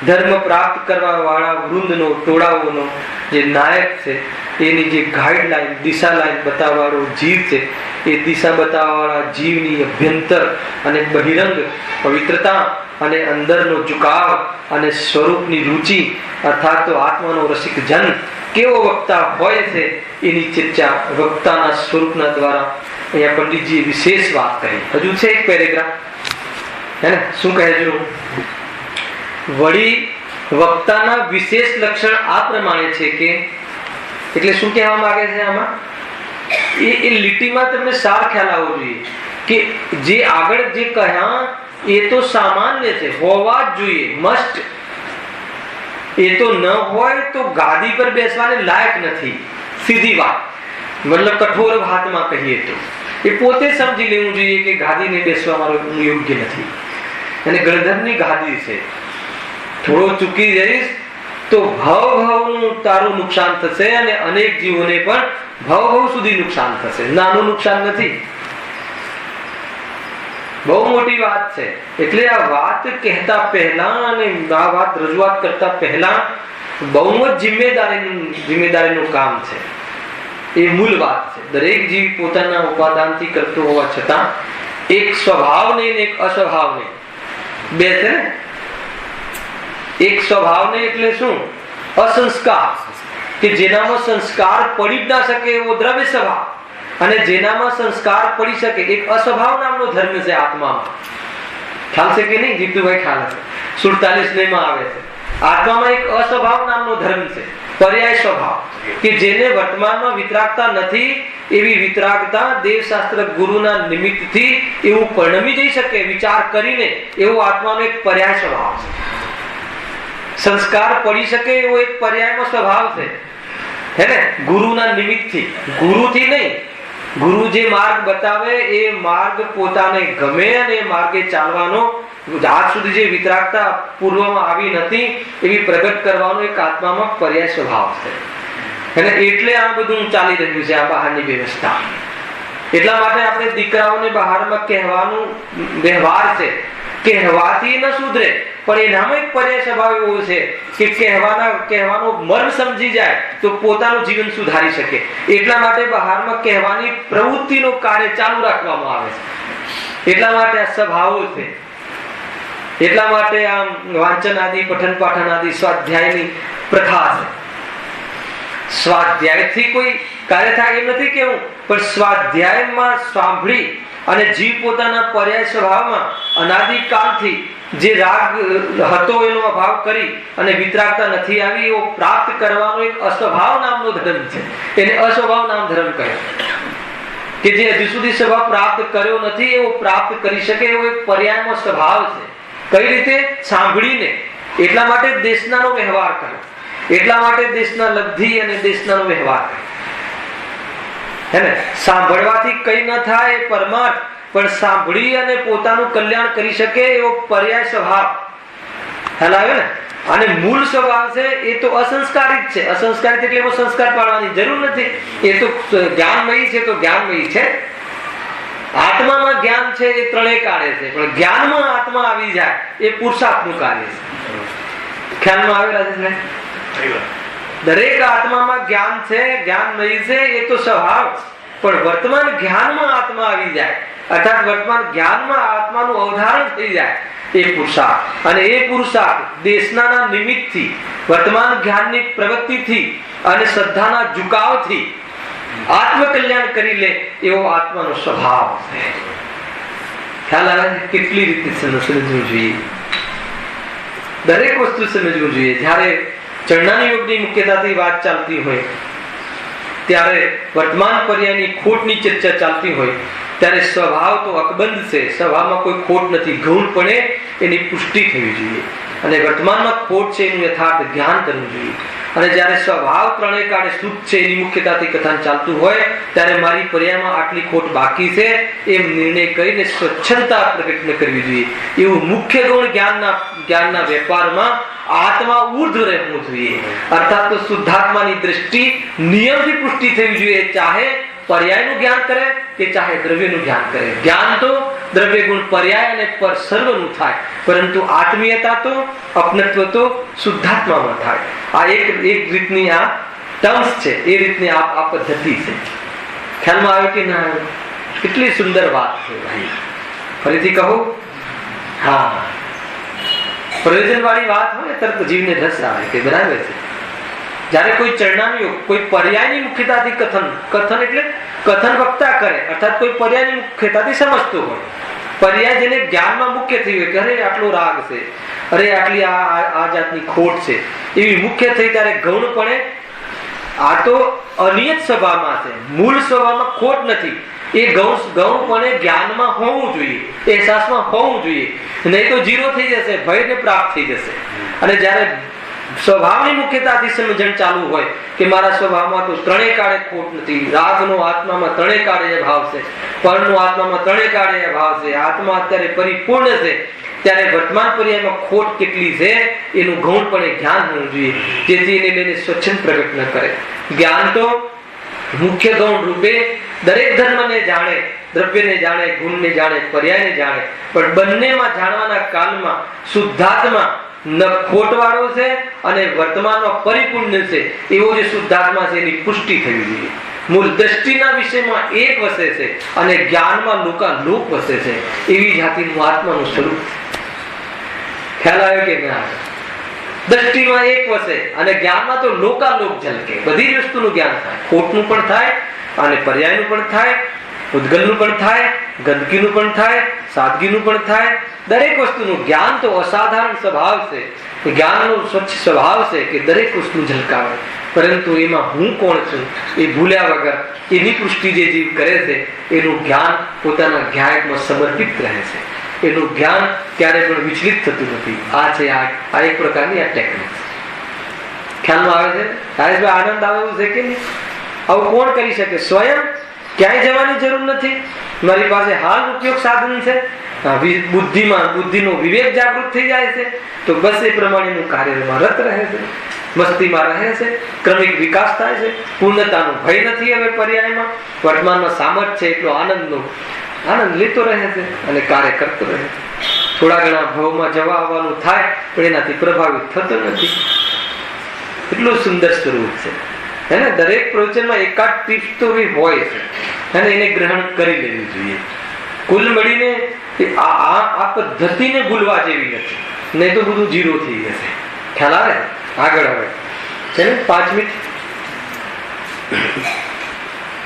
A: ધર્મ પ્રાપ્ત કરવા વાળા વૃંદનો, ટોળાઓનો જે નાયક છે, એની જે ગાઈડલાઈન, દિશા લાઈન બતાવવા વાળો જીવ છે, એ દિશા બતાવવા વાળા જીવની અભ્યંતર અને બહિરંગ પવિત્રતા અને અંદરનો ઝુકાવ અને સ્વરૂપની રુચિ અર્થાત તો આત્માનો રસિક જન કેવો વક્તા હોય છે એની ચર્ચા વક્તાના સ્વરૂપના દ્વારા અહીંયા પંડિતજીએ વિશેષ વાત કરી. હજુ છે એક પેરેગ્રાફ, હે ને? શું કહે છે? વળી વક્તાના વિશેષ લક્ષણ આ પ્રમાણે છે કે, એટલે શું કહેવા માંગે છે આમાં? એ લીટીમાં તમને સાર ખ્યાલ આવવો જોઈએ કે જે આગળ જે કહ્યા એ તો સામાન્ય છે, હોવા જ જોઈએ, મસ્ટ. એ તો ન હોય તો ગાદી પર બેસવાને લાયક નથી. સીધી વાત, મતલબ કઠોર વાતમાં કહીએ તો એ પોતે સમજી લેવું જોઈએ કે ગાદીને બેસવા મારો યોગ્ય નથી અને ગણધરની ગાદી છે. થોડો ચૂકી જઈશ તો ભવનું તારું નુકસાન થશે અને અનેક જીવોને પણ ભવ સુધી નુકસાન થશે. નાનું નુકસાન નથી, બહુ મોટી વાત છે. એટલે આ વાત કહેતા પહેલા અને આ વાત રજૂઆત કરતા પહેલા બહુ જ જિમ્મેદારીનું કામ છે. એ મૂળ વાત છે. દરેક જીવ પોતાના ઉપાદાનથી કરતો હોવા છતાં એક સ્વભાવ નહીં ને એક અસ્વભાવ નહીં, બે છે ને. એક સ્વભાવ નહીં એટલે શું? અસંસ્કાર, કે જેનામાં સંસ્કાર પડી જ ના શકે એવો દ્રવ્ય સ્વભાવ, અને જેનામાં સંસ્કાર પડી શકે એક અસ્વભાવ નામનો ધર્મ છે આત્મામાં. ખ્યાલ છે કે નહીં જીતુભાઈ? ખ્યાલ છે. 47 માં આવે છે આત્મામાં એક અસ્વભાવ નામનો ધર્મ છે, પર્યાય સ્વભાવ, કે જેને વર્તમાનમાં વિતરાગતા નથી એવી વિતરાગતા દેવશાસ્ત્ર ગુરુના નિમિત્તથી એવું પરિણમી જઈ શકે વિચાર કરીને, એવો આત્માનો એક પર્યાય સ્વભાવ છે. સંસ્કાર પડી શકે એવો એક પર્યાયનો સ્વભાવ છે, હે ને? ગુરુના નિમિત્તથી, ગુરુથી નહીં. ગુરુ જે માર્ગ બતાવે એ માર્ગ પોતાને ગમે અને એ માર્ગે ચાલવાનો, આજ સુધી જે વિતરાગતા પૂર્વમાં આવી નથી એવી પ્રગટ કરવાનો એક આત્મામાં પર્યાય સ્વભાવ છે. અને એટલે આ બધું ચાલી રહ્યું છે, આ બહારની વ્યવસ્થા. એટલા માટે આપણે દીકરાઓને બહારમાં કહેવાનું વ્યવહાર છે, કહેવાથી ન સુધરે પણ એનામાં એક પર્યાય સ્વભાવ એવો છે કે કહેવાનો મર્મ સમજી જાય તો પોતાનું જીવન સુધારી શકે. એટલા માટે બહારમાં કહેવાની પ્રવૃત્તિનો કાર્ય ચાલુ રાખવામાં આવે છે. એટલા માટે આ સભાઓ છે. એટલા માટે આમ વાંચન આદિ, પઠન પાઠન આદિ સ્વાધ્યાયની પ્રથા છે. સ્વાધ્યાયથી કોઈ કાર્ય થાય એમ નથી કેવું, પણ સ્વાધ્યાયમાં સાંભળી અને જીવ પોતાના પર્યાય સ્વભાવમાં અનાદિકાળથી જે રાગ હતો એનો અભાવ કરી અને વિતરાગતા નથી આવી એવો પ્રાપ્ત કરવાનો એક અસ્વભાવ નામનો ધર્મ છે. એને અસ્વભાવ નામ ધર્મ કહે, કે જે હજુ સુધી સ્વભાવ પ્રાપ્ત કર્યો નથી એવો પ્રાપ્ત કરી શકે એવો એક પર્યાયનો સ્વભાવ છે. કઈ રીતે? સાંભળીને. એટલા માટે દેશનાનો વ્યવહાર કર્યો, એટલા માટે દેશના લબ્ધિ અને દેશનાનો વ્યવહાર કર્યો. હે ને? સાંભળવાથી કઈ ન થાય એ પરમાર્થ, પણ સાંભળી અને પોતાનું કલ્યાણ કરી શકે એવો પર્યાય સ્વભાવ ખ્યાલ આવે ને. અને મૂળ સ્વભાવ છે એ તો અસંસ્કારિત છે. અસંસ્કારિત એટલે એમાં સંસ્કાર પાડવાની જરૂર નથી. એ તો જ્ઞાનમયી છે, તો જ્ઞાનમયી છે. આત્મામાં જ્ઞાન છે એ ત્રણેય કાળે છે, પણ જ્ઞાનમાં આત્મા આવી જાય એ પુરુષાર્થનું કાર્ય છે. ખ્યાલમાં આવે રાજેશભાઈ? દરેક આત્મામાં જ્ઞાન છે, જ્ઞાનમયી છે, એ તો સ્વભાવ. પણ વર્તમાન જ્ઞાનમાં આત્મા આવી જાય, અર્થાત વર્તમાન જ્ઞાનમાં આત્માનું અવધારણ થઈ જાય એ પુરુષાર્થ. અને એ પુરુષાર્થ દેશના નિમિત્તથી, વર્તમાન જ્ઞાનની પ્રવૃત્તિથી અને શ્રદ્ધાના ઝુકાવથી આત્મકલ્યાણ કરી લે એવો આત્માનો સ્વભાવ છે. ખ્યાલ આવે? કેટલી રીતે સમજવું જોઈએ, દરેક વસ્તુ સમજવું જોઈએ. જ્યારે ચરણાની યોગની મુખ્યતાથી વાત ચાલતી હોય, ત્યારે વર્તમાન પર્યાયની ખોટની ચર્ચા ચાલતી હોય, ત્યારે સ્વભાવ તો અકબંધ છે, સ્વભાવમાં કોઈ ખોટ નથી. ગૌણપણે એની પુષ્ટિ થવી જોઈએ અને વર્તમાનમાં ખોટ છે એનું યથાર્થ જ્ઞાન કરવું જોઈએ. અને જ્યારે સ્વભાવ ત્રણેય કાળે શુદ્ધ છે એની મુખ્યતાથી કથન ચાલતું હોય, ત્યારે મારી પર્યાયમાં આટલી ખોટ બાકી છે એમ નિર્ણય કરીને સ્વચ્છતા પ્રગટ કરવી જોઈએ. એવું મુખ્ય ગુણ જ્ઞાનના વેપારમાં આત્મા ઉર્ધ્વ રહેવું જોઈએ. અર્થાત તો શુદ્ધાત્માની દ્રષ્ટિ નિયમથી પુષ્ટિ થવી જોઈએ, ચાહે પર્યાયનું જ્ઞાન કરે કે ચાહે દ્રવ્યનું જ્ઞાન કરે. જ્ઞાન તો દ્રવ્ય ગુણ પર્યાય અને પર સર્વનું થાય, પરંતુ આત્મીયતા તો અપનત્વ તો શુદ્ધાત્મામાં થાય. આ એક રીતની આ ટર્મ્સ છે, એ રીતની આ પદ્ધતિ છે. ખ્યાલમાં આવે કે ના? કેટલી સુંદર વાત છે ભાઈ. ફરીથી કહું, હા, પ્રયોજન વાળી વાત હોય તરત જીવને રસ આવે કે બરાબર છે. જ્યારે કોઈ ચરણાની કોઈ પર્યાયની મુખ્યતાથી કથન એટલે કથન વક્તા કરે, અર્થાત કોઈ પર્યાયની મુખ્યતાથી સમજતો હોય. પર્યાય જેને જ્ઞાનમાં મુખ્ય થઈ હોય કે અરે આટલો રાગ છે, અરે આટલી આ જાતની ખોટ છે, એવી મુખ્ય થઈ ત્યારે ગૌણપણે આ તો અનિયત સ્વભાવમાં છે, મૂળ સ્વભાવમાં ખોટ નથી. એ ગૌણપણે જ્ઞાનમાં હોવું જોઈએ, અહેસાસમાં હોવું જોઈએ. નહીં તો જીરો થઈ જશે, ભયને પ્રાપ્ત થઈ જશે. અને જ્યારે સ્વભાવની મુખ્યતાથી સમજણ ચાલુ હોય કે મારા સ્વભાવમાં તો ત્રણેય કાળે ખોટ નથી, રાગનો આત્મામાં ત્રણેય કાળે અભાવ છે, પરનો આત્મામાં ત્રણેય કાળે અભાવ છે, આત્મા અત્યારે પરિપૂર્ણ છે, ત્યારે વર્તમાન પર્યાયમાં ખોટ કેટલી છે એનું ગૌણપણે જ્ઞાન હોવું જોઈએ, જેથી એને લઈને સ્વચ્છંદ પ્રગટ ન કરે. જ્ઞાન તો મુખ્ય ગૌણ રૂપે દરેક ધર્મને જાણે, દ્રવ્યને જાણે, ગુણને જાણે, પર્યાયને જાણે, પણ બંનેમાં જાણવાના કાલમાં શુદ્ધાત્મા ન ખોટવાળો છે અને વર્તમાનમાં પરિપૂર્ણ છે એવો જે શુદ્ધાત્મા છે એની પુષ્ટિ થવી જોઈએ. મૂળ દ્રષ્ટિના વિષયમાં એક વસે છે અને જ્ઞાનમાં લોકાલોક વસે છે, એવી જાતિનું આત્માનું સ્વરૂપ. ખ્યાલ આવ્યો કે ના? દ્રષ્ટિમાં એક વસે અને જ્ઞાનમાં તો લોકાલોક ઝલકે. બધી જ વસ્તુનું જ્ઞાન થાય, ખોટનું પણ થાય અને પર્યાયનું પણ થાય, ઉદ્ગલનું પણ થાય, ગંદકીનું પણ થાય, સાદગીનું પણ થાય. દરેક વસ્તુનું જ્ઞાન તો અસાધારણ સ્વભાવ છે, જ્ઞાનનો સ્વચ્છ સ્વભાવ છે કે દરેક વસ્તુ ઝલકાવે. પરંતુ એમાં હું કોણ છું એ ભૂલ્યા વગર એની પુષ્ટિ જે જીવ કરે છે એનું જ્ઞાન પોતાના જ્ઞાયકમાં સમર્પિત રહે છે. એનું જ્ઞાન ક્યારે પણ વિચલિત થતું નથી. આ છે આ એક પ્રકારની આ ટેકનિક. ખ્યાલમાં આવે છે? હરેશભાઈ, આનંદ આવે એવું છે કે નહીં? આવું કોણ કરી શકે? સ્વયં ક્યાંય જવાની જરૂર નથી. મારી પાસે હાલ ઉપયોગ સાધન છે, બુદ્ધિનો વિવેક જાગૃત થઈ જાય છે, તો બસ એ પ્રમાણેનું કાર્યમાં રત રહે છે, મસ્તીમાં રહે છે, ક્રમિક વિકાસ થાય છે. પૂર્ણતાનો ભય નથી હવે પર્યાયમાં. વર્તમાનમાં સામર્થ્ય છે એટલો આનંદ લેતો રહે છે અને કાર્ય કરતો રહે છે. થોડા ઘણા ભાવમાં જવા આવવાનું થાય પણ એનાથી પ્રભાવિત થતો નથી. એટલું સુંદર સ્વરૂપ છે. એને દરેક પ્રવચનમાં એકાદ ટીપ્સ તો હોય છે અને એને ગ્રહણ કરી લેવી જોઈએ. કુલ મળીને આ પદ્ધતિને ભૂલવા જેવી નથી, નહીં તો બધું જીરો થઈ જશે. ખ્યાલ આવે? આગળ હવે છે ને 5 મિનિટ.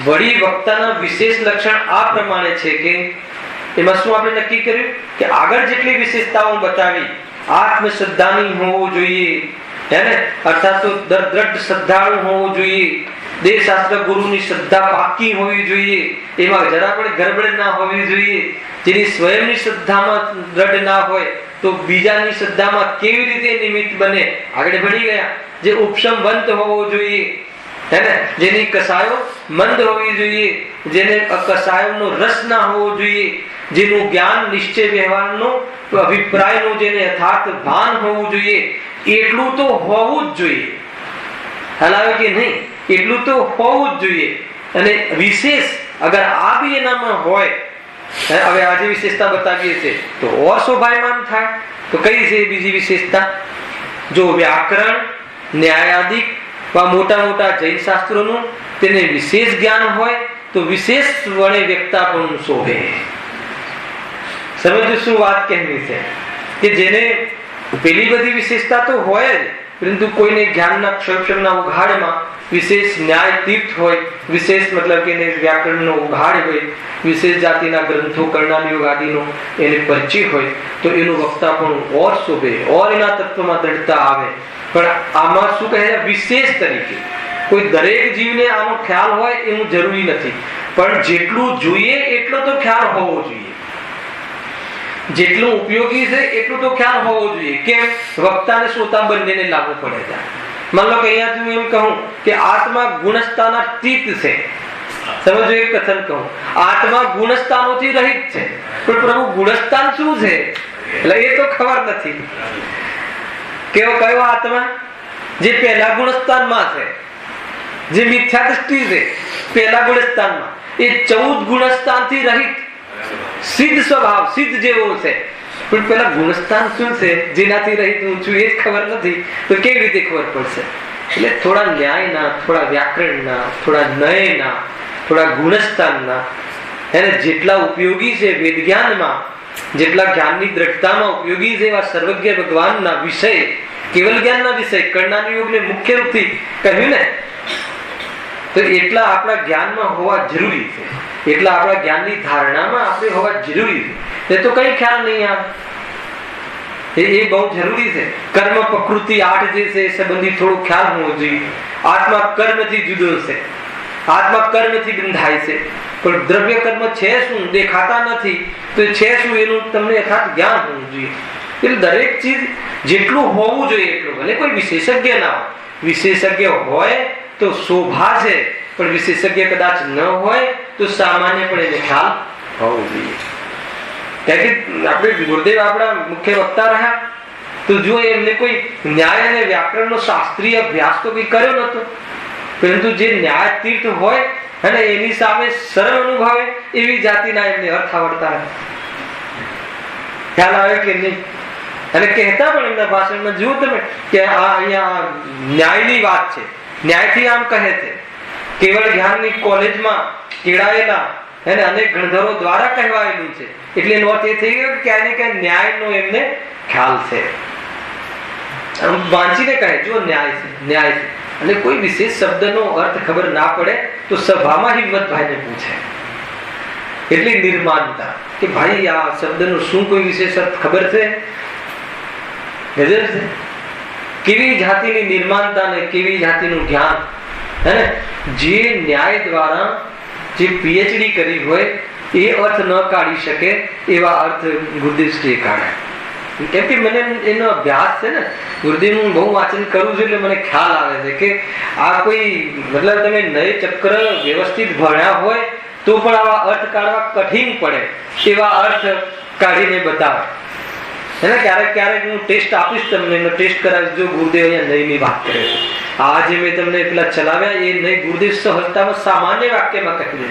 A: વળી વક્તાના વિશેષ લક્ષણ આ પ્રમાણે છે કે એમાં શું આપણે નક્કી કર્યું કે આગળ જેટલી વિશેષતાઓ બતાવી, આત્મશ્રદ્ધાની હોવું જોઈએ, હે ને, અર્થાત તો દ્રઢ શ્રદ્ધાળુ હોવું જોઈએ, દેહ શાસ્ત્ર ગુરુની શ્રદ્ધા પાકી હોવી જોઈએ, એમાં જરા પણ ગરબડ ના હોવી જોઈએ. જેની સ્વયંની શ્રદ્ધામાં દ્રઢ ના હોય તો બીજાની શ્રદ્ધામાં કેવી રીતે નિમિત્ત બને? આગળ ભણી ગયા. જે ઉપશમવંત હોવો જોઈએ, હે ને, જેની કસાયો મંદ હોવી જોઈએ, જેને કસાયોનો રસ ના હોવો જોઈએ, જેનું જ્ઞાન નિશ્ચય વ્યવહારનો અભિપ્રાયનો જેને યથાર્થ ભાન હોવું જોઈએ, એટલું તો હોવું જ જોઈએ. હલાવે કે નહીં? એટલું તો હોવું જ જોઈએ. અને વિશેષ અગર આ બી એનામાં હોય, હવે આજે વિશેષતા બતાવીએ છીએ તો ઓર શોભાયમાન થાય. તો કઈ છે બીજી વિશેષતા? જો વ્યાકરણ, ન્યાયાદિક મોટા મોટા જૈન શાસ્ત્રોનું તેને વિશેષ જ્ઞાન હોય તો વિશેષ વડે વ્યક્તાપણું શોભે. સમજો શું વાત કહેવી છે કે જેને પેલી બધી વિશેષતા તો હોય જ, પરંતુ કોઈને જ્ઞાનના ક્ષરક્ષરના ઉઘાડમાં વિશેષ ન્યાય તીર્થ હોય, વિશેષ મતલબ કે વ્યાકરણનો ઉઘાડ હોય, વિશેષ જાતિના ગ્રંથો કર્ણાનિયોગ આદિનો એને પરિચય હોય તો એનું વક્તાપણું ઓર શોભે, ઓર એના તત્વમાં દ્રઢતા આવે. પણ આમાં શું કહે છે? વિશેષ તરીકે. કોઈ દરેક જીવને આનો ખ્યાલ હોય એવું જરૂરી નથી, પણ જેટલું જોઈએ એટલો તો ખ્યાલ હોવો જોઈએ. જેટલું ઉપયોગી છે એટલું તો ખ્યાલ હોવો જોઈએ. કેમ? વક્તા અને શ્રોતા બંનેને લાગુ પડે છે. માન લો કે અહીંયા હું એમ કહું કે આત્મા ગુણસ્થાનાતીત છે. સમજો એક કથન કહું, આત્મા ગુણસ્થાનોથી રહિત છે, પણ પ્રભુ ગુણસ્થાન શું છે એટલે એ તો ખબર નથી. કેવો કયો આત્મા? જે પહેલા ગુણસ્થાનમાં છે, જે મિથ્યા દૃષ્ટિ છે પહેલા ગુણસ્થાનમાં, એ 14 ગુણસ્થાનથી રહિત સિદ્ધ સ્વભાવ, સિદ્ધ જેવો છે. પણ પેલા ગુણસ્થાન શું છે જેનાથી રહિત હું છું એ જ ખબર નથી, તો કેવી રીતે ખબર પડશે? એટલે થોડા ન્યાયના, થોડા વ્યાકરણના, થોડા નયના, થોડા ગુણસ્થાનના, એને જેટલા ઉપયોગી છે વેદ જ્ઞાનમાં, જેટલા જ્ઞાનની દ્રઢતામાં ઉપયોગી છે એવા સર્વજ્ઞ ભગવાનના વિષય, કેવલ જ્ઞાનના વિષય કર્ણાનુયોગને મુખ્ય રૂપથી કહ્યું ને, તો એટલા આપણા જ્ઞાનમાં હોવા જરૂરી છે, એટલા આપણા જ્ઞાનની ધારણામાં આપણે હોવા જરૂરી છે. એ તો કઈ ખ્યાલ નહીં આવે, એ બહુ જરૂરી છે. કર્મ પ્રકૃતિ 8 જે છે એ સંબંધી થોડો ખ્યાલ હોવો જોઈએ. આત્મા કર્મથી જુદો છે, આત્મા કર્મથી બંધાય છે, પણ દ્રવ્ય કર્મ છે શું દેખાતા નથી, તો છે શું એનું તમને યથાર્થ જ્ઞાન હોવું જોઈએ. એટલે દરેક ચીજ જેટલું હોવું જોઈએ એટલું, ભલે કોઈ વિશેષજ્ઞ ના હોય, વિશેષજ્ઞ હોય તો શોભા છે, પણ વિશેષજ્ઞ કદાચ ન હોય તો સામાન્ય પણ એને ખ્યાલ હોવો જોઈએ. કારણ કે આપણે ગુરુદેવ આપણા મુખ્ય વક્તા રહ્યા, તો જો એમને કોઈ ન્યાય અને વ્યાકરણનો શાસ્ત્રીય અભ્યાસ તો કઈ કર્યો નતો, પરંતુ જે ન્યાય તીર્થ હોય અને એની સામે સરળ અનુભવે એવી જાતિના એમને અર્થ આવડતા હતા. ખ્યાલ આવે કે નહીં? અને કહેતા પણ એમના ભાષણમાં જુઓ તમે કે આ અહીંયા ન્યાયની વાત છે, ન્યાયથી આમ કહે છે, કેવળ જ્ઞાનની કોલેજમાં કેળાયેલા અને અનેક ગણધરો દ્વારા કહેવાયેલું છે. એટલે એનો અર્થ એ થઈ ગયો કે ક્યાંય ને ક્યાંય ન્યાયનો એમને ખ્યાલ છે. વાંચીને કહે જો ન્યાય છે, ન્યાય છે, અને કોઈ વિશેષ શબ્દનો અર્થ ખબર ના પડે તો સભામાં હિંમતભાઈને પૂછે. એટલી નિર્માનતા કે ભાઈ આ શબ્દનો શું કોઈ વિશેષ અર્થ ખબર છે? ગજબ છે. કેવી જાતિની નિર્માનતા ને કેવી જાતિનું જ્ઞાન. હે ને, જે ન્યાય દ્વારા જે પીએચડી કરી હોય એ અર્થ ન કાઢી શકે એવા અર્થ ગુરુદેવશ્રીએ કાઢ્યા. કેમ કે મને એનો અભ્યાસ છે ને, ગુરુદેવનું બહુ વાંચન કરું છું એટલે મને ખ્યાલ આવે છે કે આ કોઈ મતલબ તમે નય ચક્ર વ્યવસ્થિત ભણ્યા હોય તો પણ આવા અર્થ કાઢવા કઠિન પડે એવા અર્થ કાઢીને બતાવે. એને ક્યારેક ક્યારેક હું ટેસ્ટ આપીશ તમને, એનો ટેસ્ટ કરાવીશ. જો ગુરુદેવ અહીંયા નયની વાત કરે છે, આ જે મેં તમને પેલા ચલાવ્યા એ નય ગુરુદેવ સહજતામાં સામાન્ય વાક્યમાં કહી દે.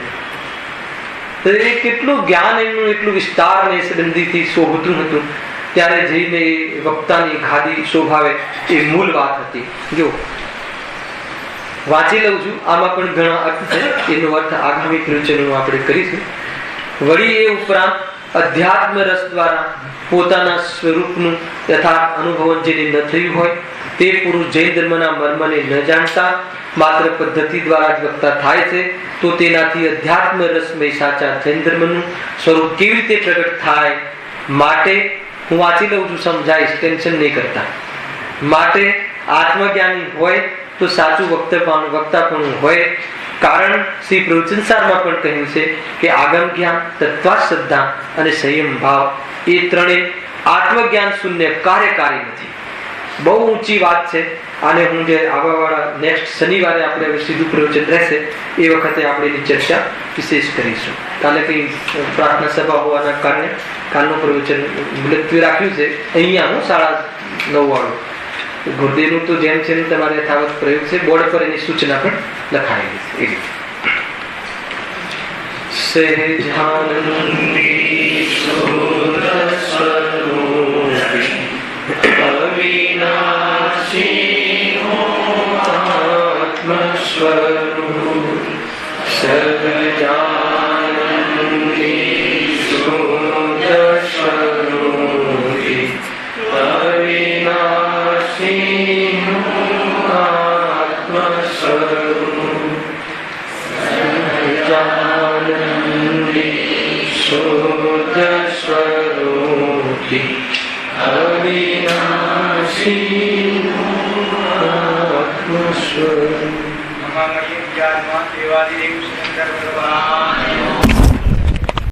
A: તો એ કેટલું જ્ઞાન એમનું એટલું વિસ્તાર ને સંબંધીથી શોભતું હતું. ત્યારે જઈને એ વક્તાની ગાદી શોભાવે એ મૂળ વાત હતી. જો વાંચી લઉં છું, આમાં પણ ઘણા અર્થ છે, એનો અર્થ આગામી પ્રવચનોમાં આપણે કરીશું. વળી એ ઉપરાંત અધ્યાત્મ રસ દ્વારા પોતાના સ્વરૂપનું યથાર્થ અનુભવન જેને ન થયું હોય તે પુરુષ જૈન ધર્મના મર્મને ન જાણતા માત્ર પદ્ધતિ દ્વારા જ વક્તા થાય છે, તો તેનાથી અધ્યાત્મ રસમય સાચા જૈન ધર્મનું સ્વરૂપ કેવી રીતે પ્રગટ થાય? માટે હું વાંચી લઉં છું, સમજાઈશ, ટેન્શન નહીં કરતા. માટે આત્મજ્ઞાની હોય તો સાચું વક્તાપણું હોય. કારણ શ્રી પ્રવચનસારમાં પણ કહ્યું છે કે આગમ જ્ઞાન, તત્વાત શ્રદ્ધા અને સંયમ ભાવ એ ત્રણેય આત્મજ્ઞાન શૂન્ય કાર્યકારી નથી. બહુ ઊંચી વાત છે. આને હું જે આવવાવાળા નેક્સ્ટ શનિવારે આપણે સીધું પ્રવચન રહેશે એ વખતે આપણે એની ચર્ચા વિશેષ કરીશું. કાલે કઈ પ્રાર્થના સભા હોવાના કારણે કાલનું પ્રવચન મુલતવી રાખ્યું છે. અહીંયા હું 9:30 વાળું ગુરુદેવનું તો જેમ છે તમારે યથાવત પ્રયોગ છે. બોર્ડ પર એની સૂચના પણ લખાયેલી છે.
B: અવિનાશી